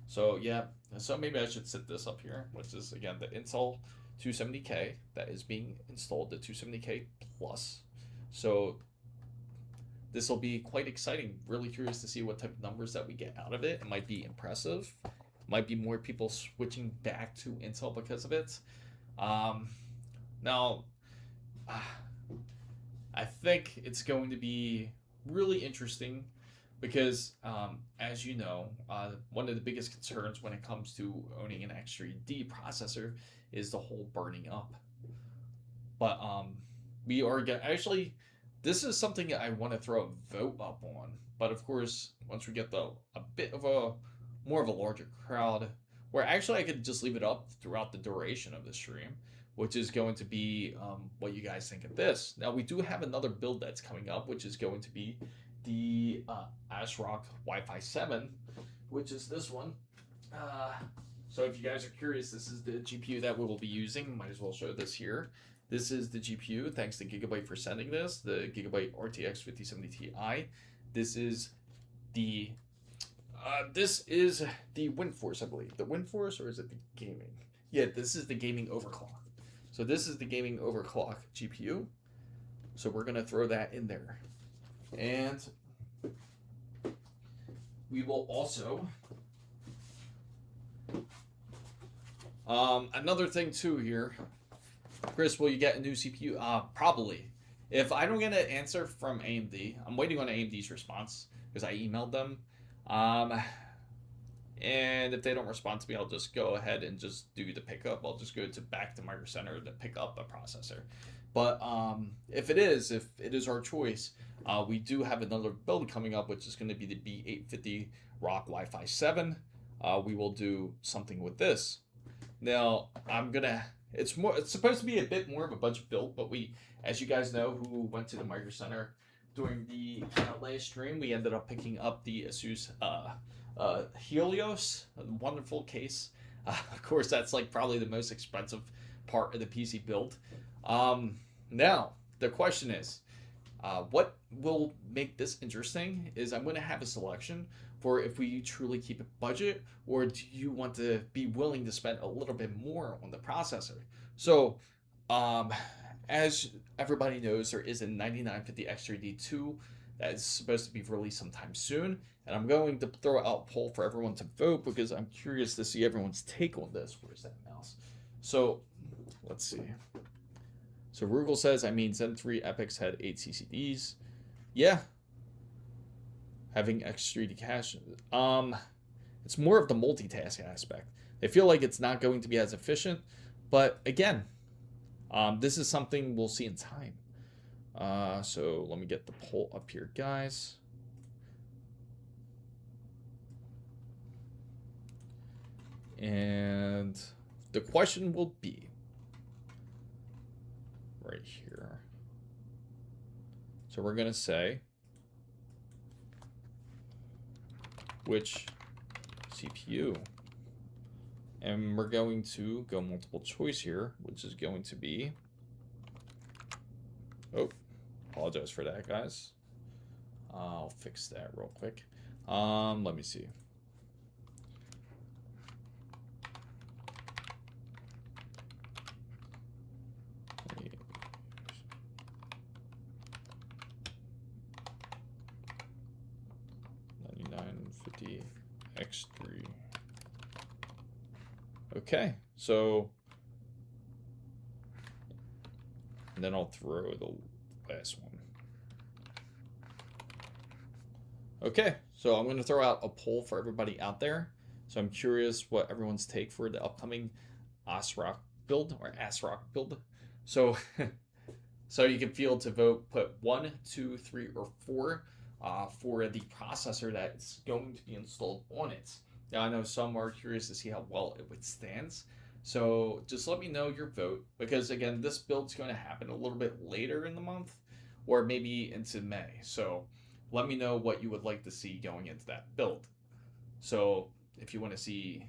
So yeah, so maybe I should set this up here, which is again the Intel 270K that is being installed, the 270K plus. So this will be quite exciting. Really curious to see what type of numbers that we get out of it. It might be impressive. Might be more people switching back to Intel because of it. Now, I think it's going to be really interesting because, as you know, one of the biggest concerns when it comes to owning an X3D processor is the whole burning up. But we are actually, this is something I want to throw a vote up on. But of course, once we get a bit of more of a larger crowd, where actually I could just leave it up throughout the duration of the stream, which is going to be what you guys think of this. Now, we do have another build that's coming up, which is going to be the ASRock Wi-Fi 7, which is this one. So if you guys are curious, this is the GPU that we will be using. Might as well show this here. This is the GPU. Thanks to Gigabyte for sending this. The Gigabyte RTX 5070 Ti. This is the WindForce, I believe. The WindForce, or is it the gaming? Yeah, this is the gaming overclock. So this is the gaming overclock GPU. So we're gonna throw that in there. And we will also another thing too here. Chris, will you get a new CPU? Probably. If I don't get an answer from AMD, I'm waiting on AMD's response because I emailed them. And if they don't respond to me, I'll just go ahead and just do the pickup. I'll just go back to Micro Center to pick up a processor. But if it is our choice, we do have another build coming up, which is going to be the B850 ROG Wi-Fi 7. We will do something with this. Now, it's supposed to be a bit more of a budget build, but as you guys know, who went to the Micro Center during the last stream, we ended up picking up the ASUS Helios, a wonderful case. Of course, that's like probably the most expensive part of the PC build. Now, the question is, what will make this interesting is I'm going to have a selection for if we truly keep it budget, or do you want to be willing to spend a little bit more on the processor? So, as everybody knows, there is a 9950 X3D2 that is supposed to be released sometime soon, and I'm going to throw out a poll for everyone to vote because I'm curious to see everyone's take on this. Where's that mouse? So, let's see. So Rugal says, Zen 3 Epics had 8 CCDs. Yeah. Having X3D cache. It's more of the multitask aspect. They feel like it's not going to be as efficient, but again, this is something we'll see in time. So let me get the poll up here, guys. And the question will be, right here. So we're going to say which CPU. And we're going to go multiple choice here, which is going to be, oh, apologize for that, guys. I'll fix that real quick. Let me see. X3. Okay, so and then I'll throw the last one. Okay, so I'm going to throw out a poll for everybody out there. So I'm curious what everyone's take for the upcoming ASRock build or ASRock build. So, so you can feel to vote, put 1, 2, 3, or 4 for the processor that's going to be installed on it. Now, I know some are curious to see how well it withstands. So just let me know your vote, because again, this build's going to happen a little bit later in the month or maybe into May. So let me know what you would like to see going into that build. So if you want to see,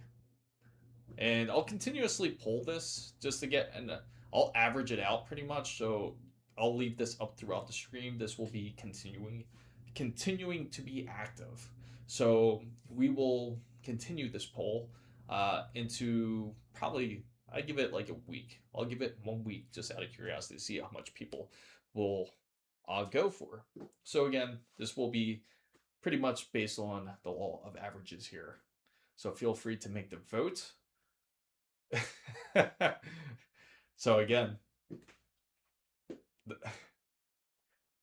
and I'll continuously poll this just to get, and I'll average it out pretty much. So I'll leave this up throughout the stream. This will be continuing to be active. So we will continue this poll into probably, I give it like a week. I'll give it 1 week just out of curiosity to see how much people will go for. So again, this will be pretty much based on the law of averages here. So feel free to make the vote. So again,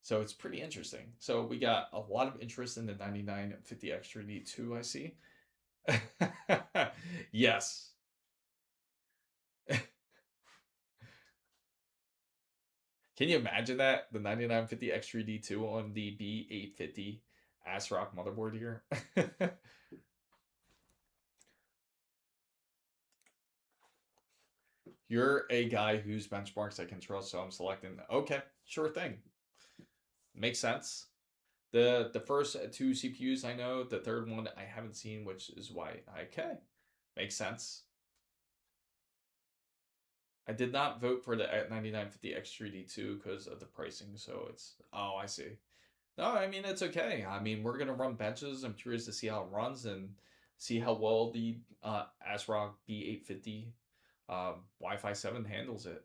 so it's pretty interesting. So we got a lot of interest in the 9950X 3D2, I see. Yes. Can you imagine that? The 9950X 3D2 on the B850 ASRock motherboard here. You're a guy whose benchmarks I can trust, so I'm selecting. Okay, sure thing. Makes sense. The first 2 CPUs I know, the third one I haven't seen, which is why. Okay, makes sense. I did not vote for the 9950X 3D2 because of the pricing, so it's, oh, I see. No, I mean, it's okay. I mean, we're going to run benches. I'm curious to see how it runs and see how well the ASRock B850 Wi-Fi 7 handles it.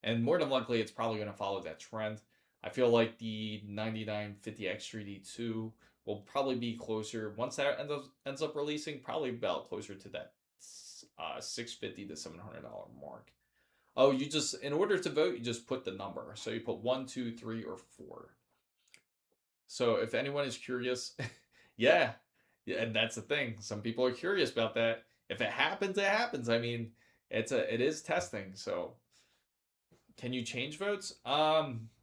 And more than likely, it's probably going to follow that trend. I feel like the 9950X 3D2 will probably be closer, once that ends up releasing, probably about closer to that $650 to $700 mark. Oh, you just, in order to vote, you just put the number. So you put 1, 2, 3, or 4. So if anyone is curious, yeah, and that's the thing. Some people are curious about that. If it happens, it happens. I mean, it is testing. So can you change votes?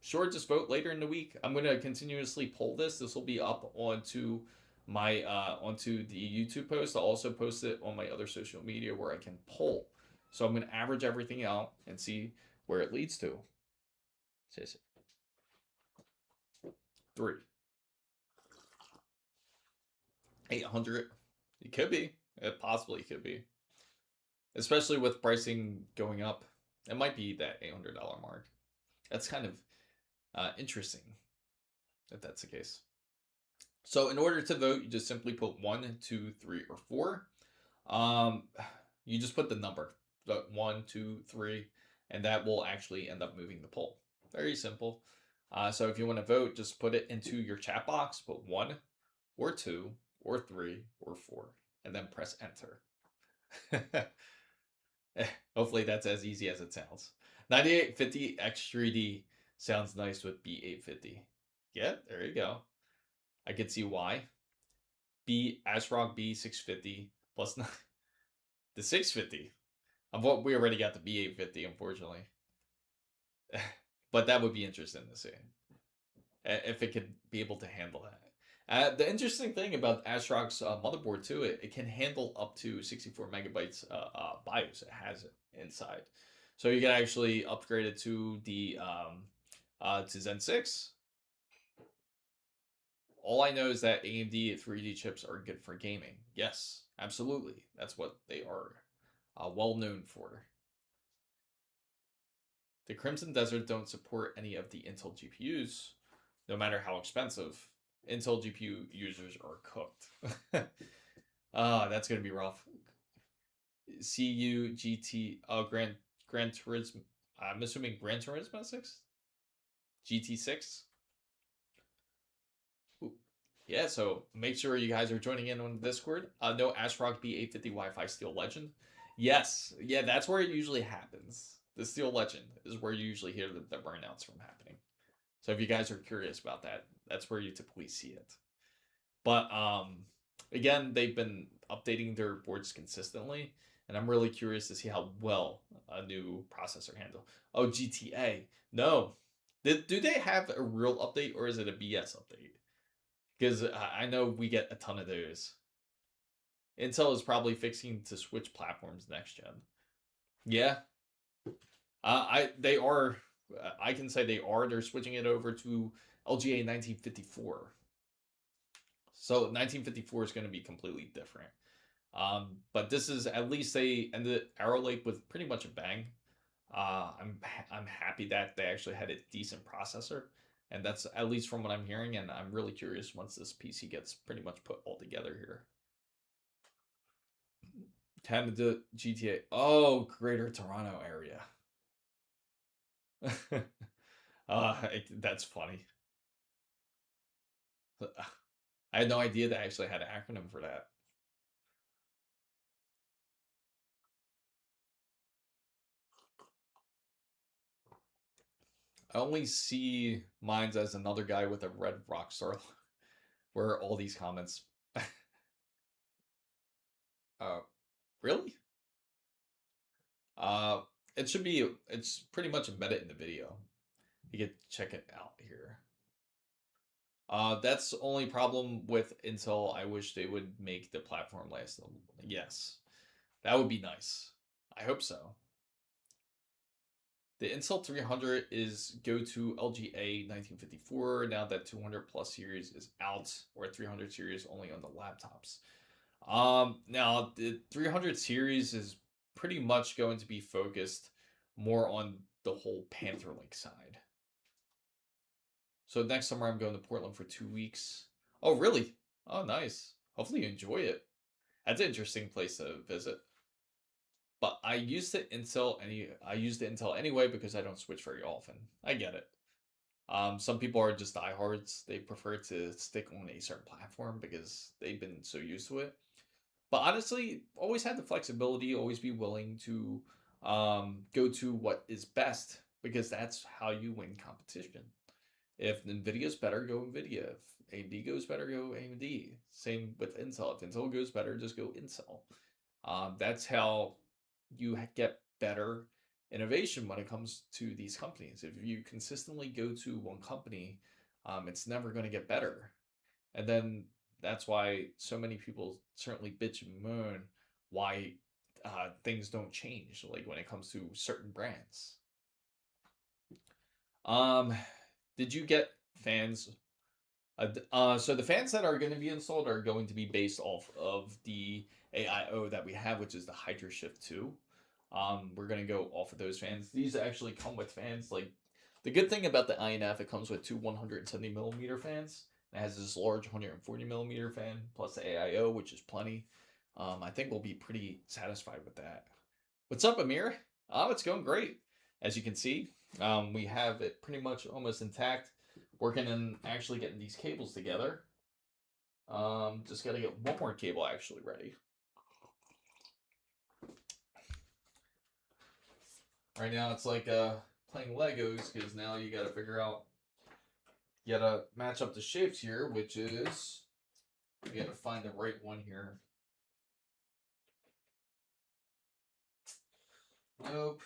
Sure, just vote later in the week. I'm going to continuously poll this. This will be up onto my onto the YouTube post. I'll also post it on my other social media where I can poll. So I'm going to average everything out and see where it leads to. 3. 800. It could be. It possibly could be. Especially with pricing going up. It might be that $800 mark. That's kind of interesting if that's the case. So in order to vote, you just simply put 1, 2, 3, or 4. You just put the number, 1, 2, 3, and that will actually end up moving the poll. Very simple. So if you want to vote, just put it into your chat box, put 1 or 2 or 3 or 4, and then press enter. Hopefully that's as easy as it sounds. 9850X 3D sounds nice with B850. Yeah, there you go. I can see why. ASRock B650 plus the 650. We already got the B850, unfortunately. But that would be interesting to see if it could be able to handle that. The interesting thing about ASRock's motherboard too, it can handle up to 64 megabytes BIOS. It has it inside. So you can actually upgrade it to the to Zen 6. All I know is that AMD 3D chips are good for gaming. Yes, absolutely. That's what they are well known for. The Crimson Desert don't support any of the Intel GPUs, no matter how expensive. Intel GPU users are cooked. That's gonna be rough. CU GT Gran Turismo. I'm assuming Gran Turismo 6, GT6. Yeah, so make sure you guys are joining in on Discord. No ASRock B850 Wi-Fi Steel Legend. Yes, yeah, that's where it usually happens. The Steel Legend is where you usually hear the burnouts from happening. So if you guys are curious about that, that's where you typically see it. But again, they've been updating their boards consistently, and I'm really curious to see how well a new processor handle. Oh, GTA. No. Do they have a real update or is it a BS update? Because I know we get a ton of those. Intel is probably fixing to switch platforms next gen. Yeah, they are. I can say they are. They're switching it over to LGA 1954. So 1954 is going to be completely different. But this is at least they ended Arrow Lake with pretty much a bang. I'm happy that they actually had a decent processor, and that's at least from what I'm hearing. And I'm really curious once this PC gets pretty much put all together here. Canada GTA. Oh, Greater Toronto area. That's funny. I had no idea they actually had an acronym for that. I only see mines as another guy with a red Rockstar. Where are all these comments? Really? Uh, it should be. It's pretty much embedded in the video. You can check it out here. That's the only problem with Intel. I wish they would make the platform last. Yes, that would be nice. I hope so. The Intel 300 is go to LGA 1954 now that 200 plus series is out, or 300 series only on the laptops. Now the 300 series is pretty much going to be focused more on the whole Panther Lake side. So next summer I'm going to Portland for 2 weeks. Oh, really? Oh, nice. Hopefully you enjoy it. That's an interesting place to visit. But I use the Intel anyway because I don't switch very often. I get it. Some people are just diehards. They prefer to stick on a certain platform because they've been so used to it. But honestly, always had the flexibility, always be willing to go to what is best because that's how you win competition. If NVIDIA's better, go NVIDIA. If AMD goes better, go AMD. Same with Intel. If Intel goes better, just go Intel. That's how you get better innovation when it comes to these companies. If you consistently go to one company, it's never going to get better. And then that's why so many people certainly bitch and moan why things don't change, like when it comes to certain brands. Did you get fans? So the fans that are going to be installed are going to be based off of the AIO that we have, which is the Hydra Shift 2. We're going to go off of those fans. These actually come with fans. Like, the good thing about the INF, it comes with two 170 millimeter fans. It has this large 140 millimeter fan plus the AIO, which is plenty. I think we'll be pretty satisfied with that. What's up, Amir? It's going great. As you can see, we have it pretty much almost intact. Working on actually getting these cables together. Just got to get one more cable actually ready. Right now it's like playing Legos because now you got to figure out, you got to match up the shapes here, which is, you got to find the right one here. Nope.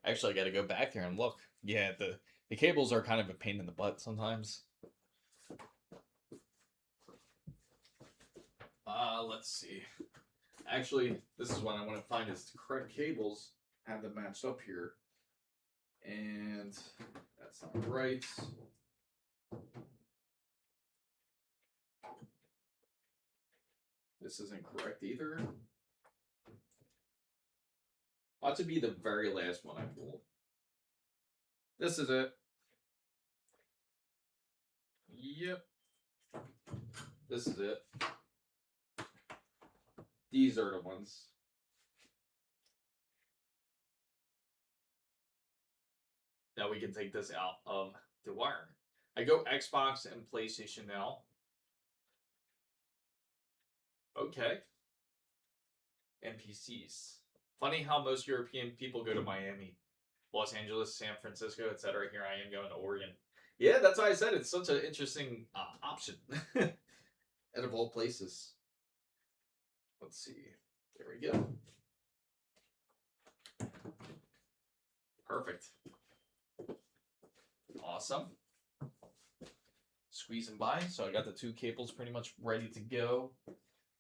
Actually, I got to go back there and look. Yeah, the cables are kind of a pain in the butt sometimes. Let's see. Actually, this is what I want to find is the correct cables. Have them matched up here. And that's not right. This isn't correct either. Ought to be the very last one I pulled. This is it. Yep. This is it. These are the ones. Now we can take this out of the wire. I go Xbox and PlayStation now. Okay. And PCs. Funny how most European people go to Miami, Los Angeles, San Francisco, etc. Here I am going to Oregon. Yeah, that's why I said it's such an interesting option. Out of all places. Let's see. There we go. Perfect. Awesome. Squeezing by. So I got the two cables pretty much ready to go.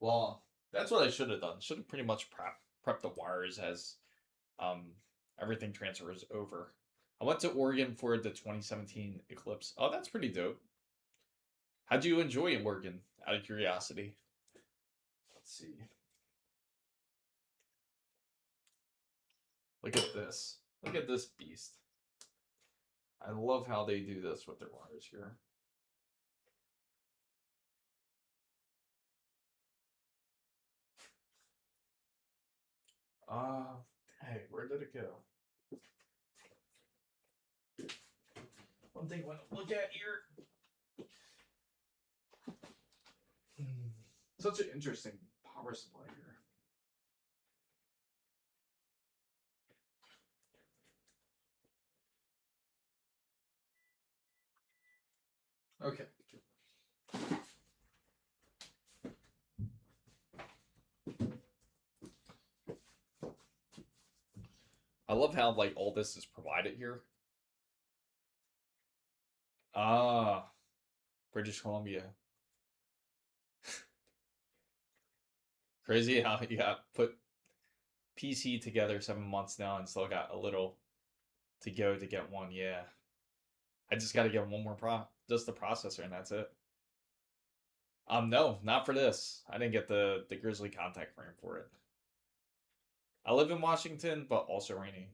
Well, that's what I should have done. Should have pretty much prepped the wires as everything transfers over. I went to Oregon for the 2017 eclipse. Oh, that's pretty dope. How'd you enjoy Oregon, out of curiosity? Let's see. Look at this. Look at this beast. I love how they do this with their wires here. Hey, where did it go? One thing I want to look at here. Such an interesting power supply here. Okay. I love how like all this is provided here. Ah, British Columbia. Crazy how you got put PC together 7 months now and still got a little to go to get one. Yeah. I just got to get one more just the processor, and that's it. No, not for this. I didn't get the Grizzly contact frame for it. I live in Washington, but also rainy.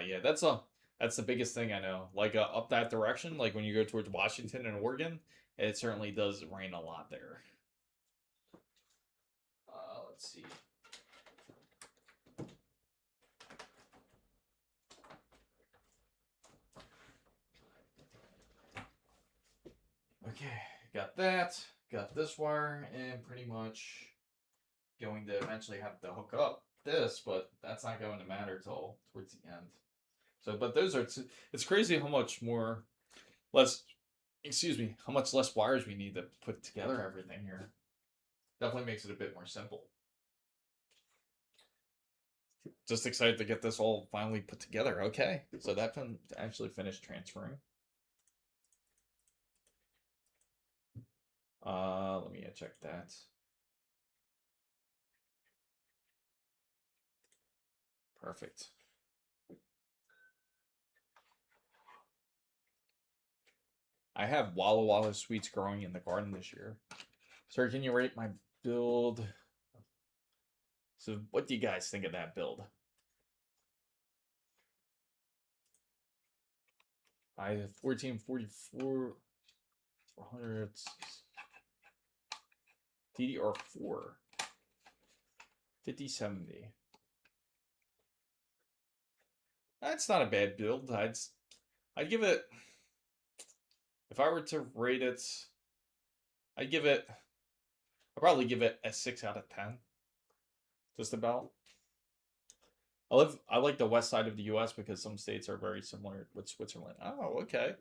Yeah, that's the biggest thing I know. Like up that direction, like when you go towards Washington and Oregon, it certainly does rain a lot there. Let's see. Okay, got that. Got this wire, and pretty much going to eventually have to hook up this, but that's not going to matter till towards the end. So, but those are, it's crazy how much how much less wires we need to put together everything here. Definitely makes it a bit more simple. Just excited to get this all finally put together. Okay, so that can actually finish transferring. Let me check that. Perfect. I have Walla Walla sweets growing in the garden this year. Sir, can you rate my build? So what do you guys think of that build? I have 1444 400 DDR4 5070. That's not a bad build. I'd give it, if I were to rate it, I'd probably give it a 6 out of 10. Just about. I like the west side of the US because some states are very similar with Switzerland. Oh, okay.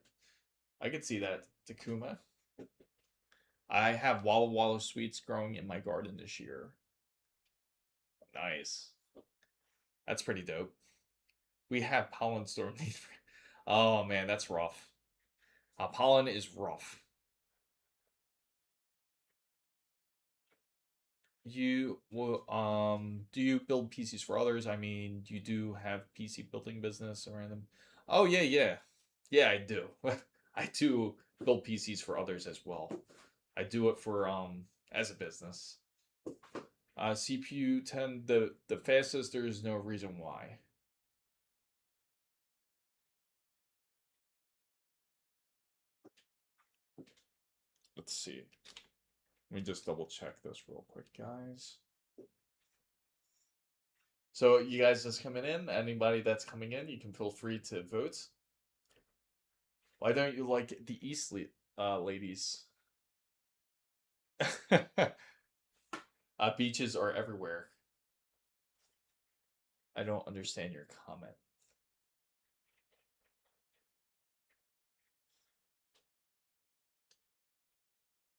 I could see that. Takuma. I have Walla Walla sweets growing in my garden this year. Nice. That's pretty dope. We have pollen storm. Oh man, that's rough. Pollen is rough. You will do you build PCs for others? I mean, you do have PC building business or anything? Oh yeah, yeah. Yeah, I do. I do build PCs for others as well. I do it for as a business. CPU 10, the fastest, there is no reason why. Let's see. Let me just double check this real quick, guys. So you guys just coming in? Anybody that's coming in, you can feel free to vote. Why don't you like the East ladies? Beaches are everywhere. I don't understand your comment.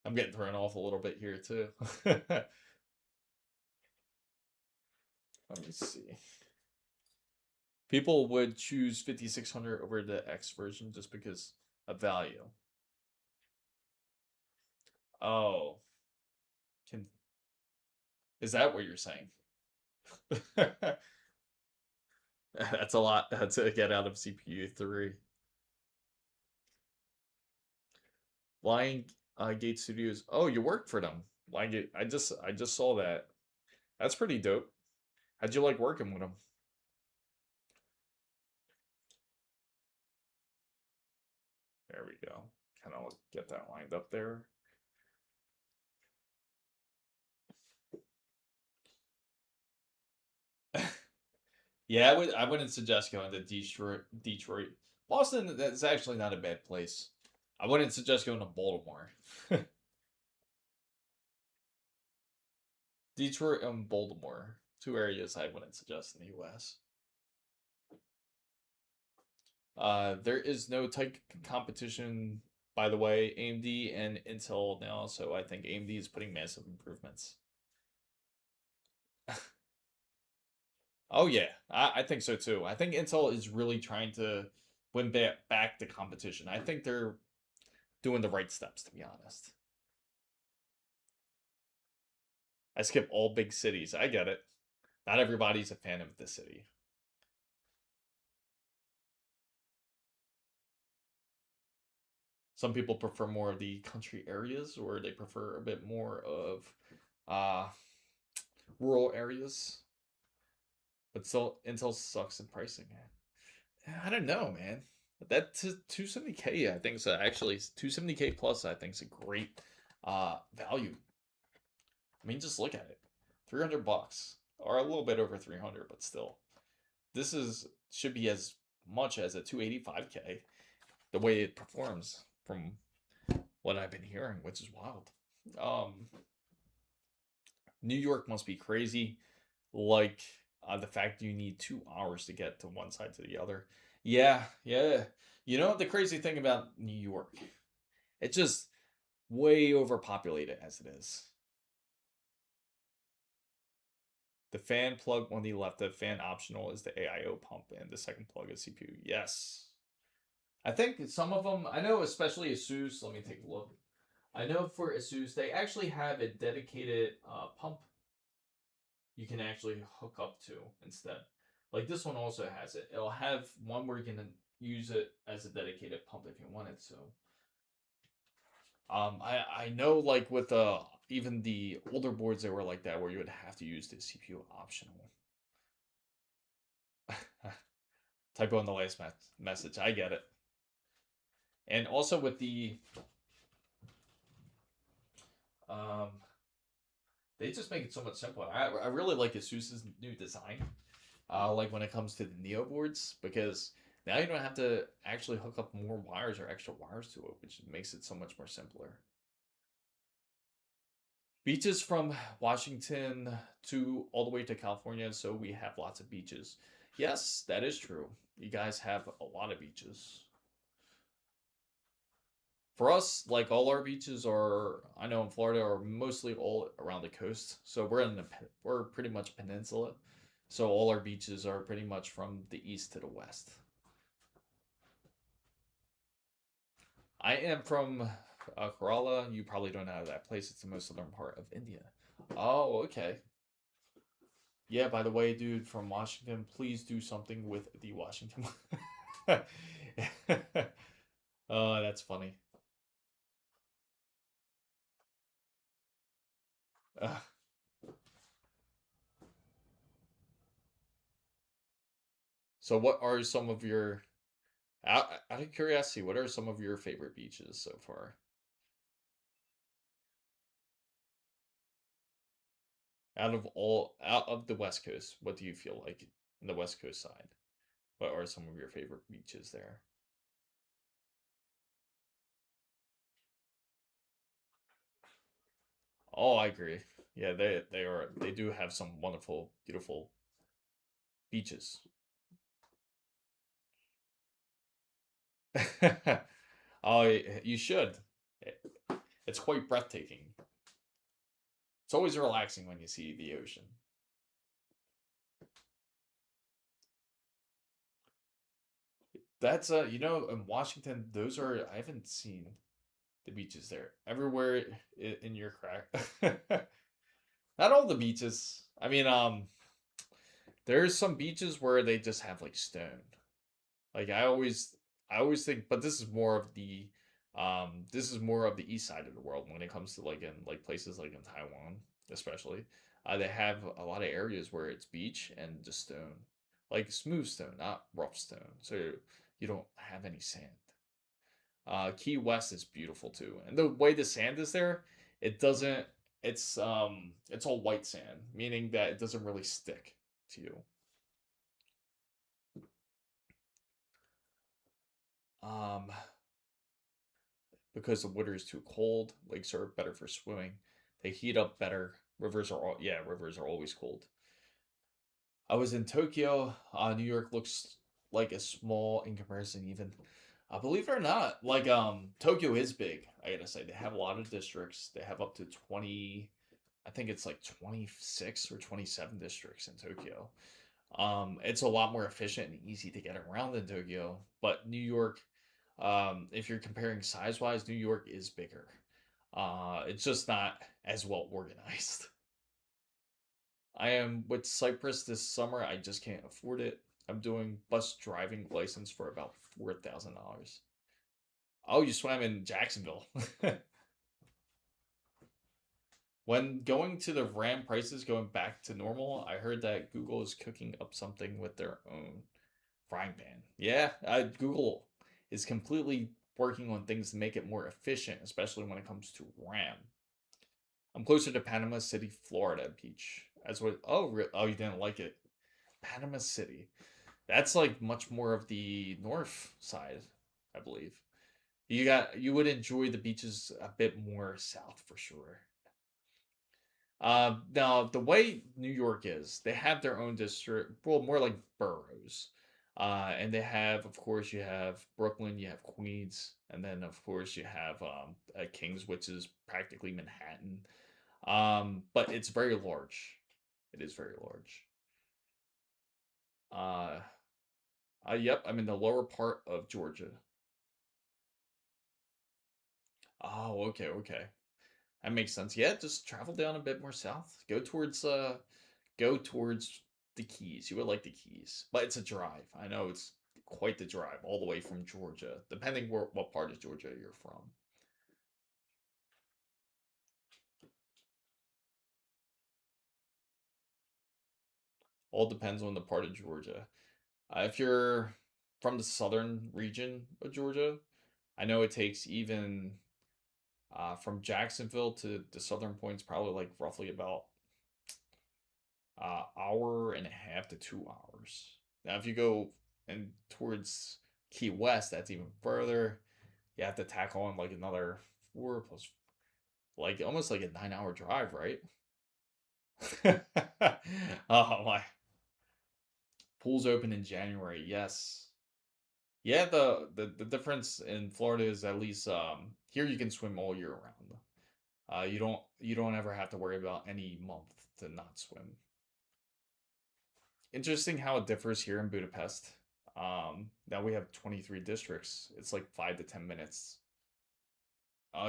I'm getting thrown off a little bit here too. Let me see. People would choose 5600 over the X version just because of value. Oh, can is that what you're saying? That's a lot to get out of CPU 3. Lion Gate Studios. Oh, you work for them. Lion Gate. I just saw that. That's pretty dope. How'd you like working with them? There we go. Kind of get that lined up there. Yeah, I wouldn't suggest going to Detroit. Boston, that's actually not a bad place. I wouldn't suggest going to Baltimore. Detroit and Baltimore. Two areas I wouldn't suggest in the US. There is no tight competition, by the way, AMD and Intel now, so I think AMD is putting massive improvements. Oh yeah, I think so too. I think Intel is really trying to win back the competition. I think they're doing the right steps, to be honest. I skip all big cities. I get it. Not everybody's a fan of the city. Some people prefer more of the country areas, or they prefer a bit more of uh, rural areas. But still, Intel sucks in pricing. I don't know, man. That 270K, I think, is actually 270K plus. I think is a great value. I mean, just look at it, $300, or a little bit over 300, but still, this is should be as much as a 285K. The way it performs, from what I've been hearing, which is wild. Um, New York must be crazy. Like the fact you need 2 hours to get to one side to the other. Yeah, yeah. You know the crazy thing about New York? It's just way overpopulated as it is. The fan plug on the left, the fan optional is the AIO pump, and the second plug is CPU. Yes. I think some of them, I know especially ASUS, let me take a look. I know for ASUS, they actually have a dedicated pump you can actually hook up to instead. Like this one also has it. It'll have one where you can use it as a dedicated pump if you wanted to. I know like with even the older boards they were like that where you would have to use the CPU optional. Typo in the last message. I get it. And also with the um, they just make it so much simpler. I really like ASUS's new design. Like when it comes to the Neo boards, because now you don't have to actually hook up more wires or extra wires to it, which makes it so much more simpler. Beaches from Washington to all the way to California, so we have lots of beaches. Yes, that is true. You guys have a lot of beaches. For us, like all our beaches are, I know in Florida, are mostly all around the coast. So we're pretty much peninsula. So all our beaches are pretty much from the east to the west. I am from Kerala. You probably don't know that place. It's the most southern part of India. Oh, okay. Yeah, by the way, dude from Washington, please do something with the Washington. Oh, that's funny. Uh, so what are some of your out of curiosity, what are some of your favorite beaches so far? Out of the West Coast, what do you feel like in the West Coast side? What are some of your favorite beaches there? Oh, I agree. Yeah, they do have some wonderful, beautiful beaches. Oh, you should. It's quite breathtaking. It's always relaxing when you see the ocean. That's in Washington, those are I haven't seen the beaches there. Everywhere in your crack. Not all the beaches. I mean, there's some beaches where they just have like stone. Like I always think, but this is more of the east side of the world when it comes to like in like places like in Taiwan, especially. They have a lot of areas where it's beach and just stone, like smooth stone, not rough stone. So you don't have any sand. Key West is beautiful too, and the way the sand is there, it doesn't. It's all white sand, meaning that it doesn't really stick to you. Um, because the water is too cold. Lakes are better for swimming. They heat up better. Rivers are always cold. I was in Tokyo. New York looks like a small in comparison. Even, believe it or not, like Tokyo is big. I gotta say they have a lot of districts. They have up to 20. I think it's like 26 or 27 districts in Tokyo. It's a lot more efficient and easy to get around than Tokyo. But New York, if you're comparing size wise, New York is bigger. It's just not as well organized. I am with Cyprus this summer. I just can't afford it. I'm doing bus driving license for about $4,000. Oh, you swam in Jacksonville. When going to the RAM prices going back to normal, I heard that Google is cooking up something with their own frying pan. Yeah, Google is completely working on things to make it more efficient, especially when it comes to RAM. I'm closer to Panama City, Florida beach. As what? Oh, oh, you didn't like it? Panama City. That's like much more of the north side, I believe. You would enjoy the beaches a bit more south for sure. Now the way New York is, they have their own district, well, more like boroughs. And they have, of course, you have Brooklyn, you have Queens, and then of course you have Kings, which is practically Manhattan. But it's very large. It is very large. Uh, yep, I'm in the lower part of Georgia. Oh, okay, okay. That makes sense. Yeah, just travel down a bit more south. Go towards the Keys. You would like the Keys. But it's a drive. I know it's quite the drive all the way from Georgia, depending what part of Georgia you're from. All depends on the part of Georgia. If you're from the southern region of Georgia, I know it takes even from Jacksonville to the southern points, probably like roughly about hour and a half to 2 hours. Now, if you go and towards Key West, that's even further. You have to tack on like another four plus, like almost like a 9 hour drive, right? Oh my! Pools open in January. Yes. Yeah. The difference in Florida is at least here you can swim all year round. You don't ever have to worry about any month to not swim. Interesting how it differs here in Budapest. Now we have 23 districts. It's like 5 to 10 minutes.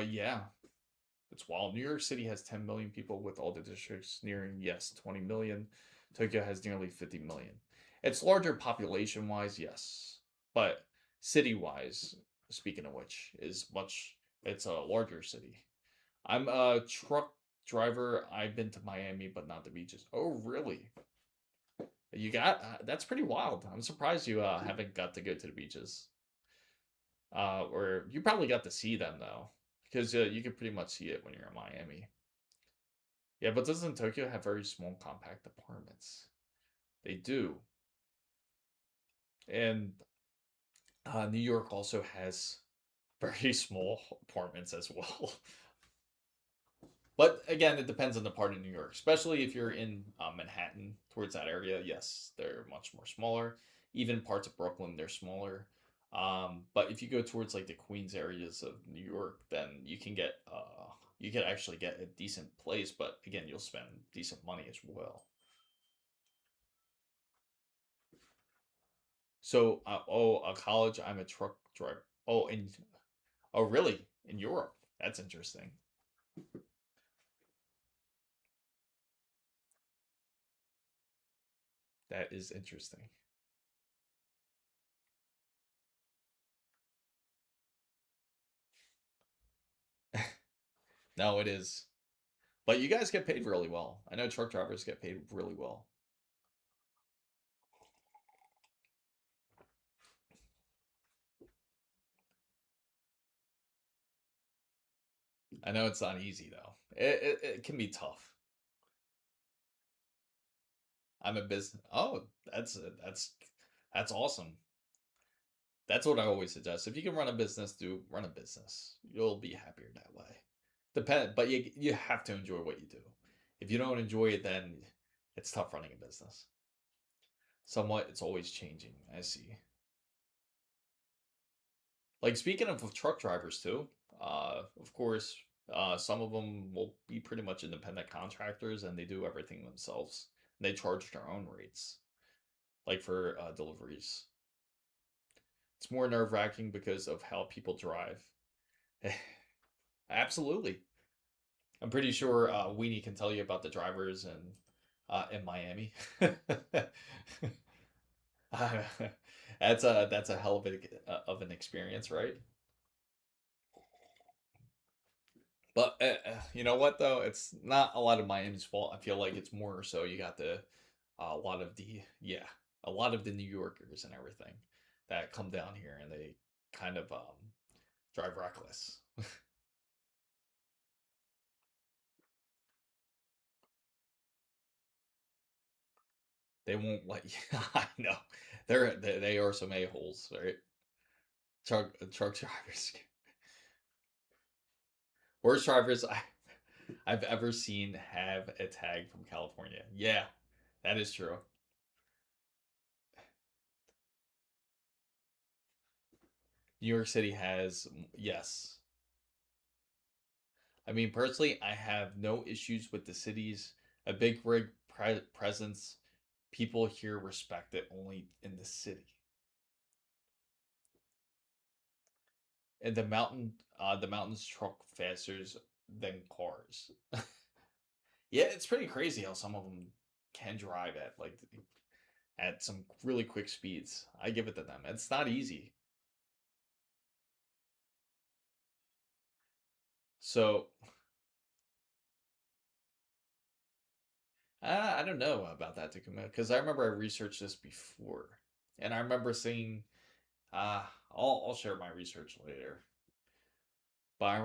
Yeah, It's wild. New York City has 10 million people with all the districts nearing, yes, 20 million. Tokyo has nearly 50 million. It's larger population wise, yes. But city wise, speaking of which, it's a larger city. I'm a truck driver. I've been to Miami, but not the beaches. Oh, really? You got that's pretty wild. I'm surprised you haven't got to go to the beaches. Or you probably got to see them though, because you can pretty much see it when you're in Miami. Yeah, but doesn't Tokyo have very small, compact apartments? They do, and New York also has very small apartments as well. But again, it depends on the part of New York, especially if you're in Manhattan towards that area. Yes, they're much more smaller. Even parts of Brooklyn, they're smaller. But if you go towards like the Queens areas of New York, then you can actually get a decent place. But again, you'll spend decent money as well. So, a college, I'm a truck driver. Oh, really? In Europe? That's interesting. That is interesting. No, it is. But you guys get paid really well. I know truck drivers get paid really well. I know it's not easy though. It can be tough. I'm a business. Oh, that's awesome. That's what I always suggest. If you can run a business, do run a business. You'll be happier that way. But you have to enjoy what you do. If you don't enjoy it, then it's tough running a business. Somewhat, it's always changing. I see. Like speaking of truck drivers too, of course, some of them will be pretty much independent contractors and they do everything themselves. They charge their own rates, like for deliveries. It's more nerve wracking because of how people drive. Absolutely, I'm pretty sure Weenie can tell you about the drivers in Miami. That's a hell of an experience, right? But you know what though? It's not a lot of Miami's fault. I feel like it's more so you got a lot of the yeah, a lot of the New Yorkers and everything that come down here and they kind of drive reckless. They won't let you. I know they are some a holes, right? Truck drivers, worst drivers I've ever seen have a tag from California. Yeah, that is true. New York City has yes. I mean, personally, I have no issues with the cities. A big rig presence, people here respect it only in the city. And the mountains truck faster than cars. Yeah, it's pretty crazy how some of them can drive at some really quick speeds. I give it to them. It's not easy. So I don't know about that, Takuma, because I remember I researched this before, and I remember seeing. I'll share my research later. But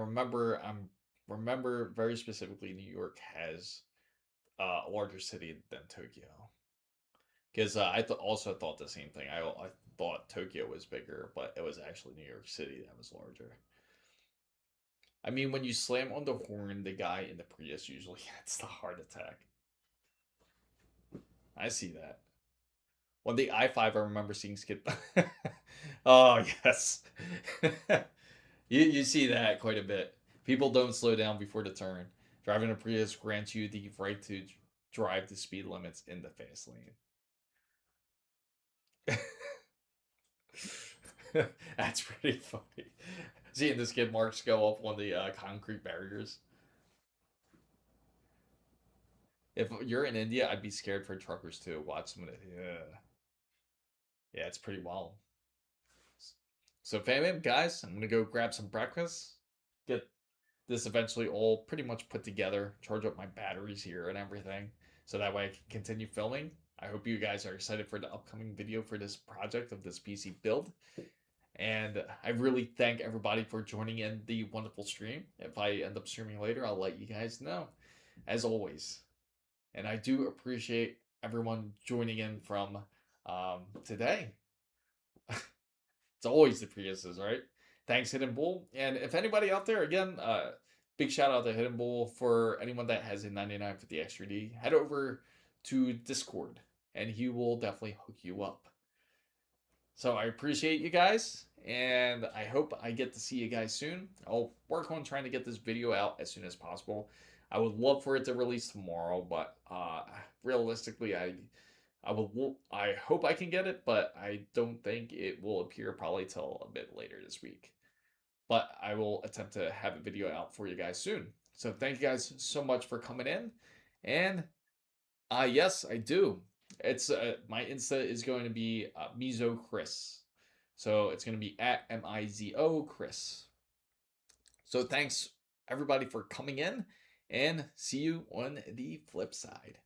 remember very specifically New York has a larger city than Tokyo. Because also thought the same thing. I thought Tokyo was bigger, but it was actually New York City that was larger. I mean, when you slam on the horn, the guy in the Prius usually gets the heart attack. I see that. On the i5, I remember seeing skid. Oh yes, you see that quite a bit. People don't slow down before the turn. Driving a Prius grants you the right to drive the speed limits in the fast lane. That's pretty funny. Seeing the skid marks go up on the concrete barriers. If you're in India, I'd be scared for truckers to watch some of it. Yeah, it's pretty wild. So, fam, guys, I'm gonna go grab some breakfast, get this eventually all pretty much put together, charge up my batteries here and everything, so that way I can continue filming. I hope you guys are excited for the upcoming video for this project of this PC build. And I really thank everybody for joining in the wonderful stream. If I end up streaming later, I'll let you guys know, as always. And I do appreciate everyone joining in from today. It's always the Priuses, right? Thanks, Hidden Bull. And if anybody out there, again, big shout out to Hidden Bull. For anyone that has a 9950 extra D, head over to Discord and he will definitely hook you up. So I appreciate you guys, and I hope I get to see you guys soon. I'll work on trying to get this video out as soon as possible. I would love for it to release tomorrow, but realistically, I hope I can get it, but I don't think it will appear probably till a bit later this week. But I will attempt to have a video out for you guys soon. So thank you guys so much for coming in. And yes, I do. It's my Insta is going to be Mizo Chris. So it's going to be at Mizo Chris. So thanks everybody for coming in, and see you on the flip side.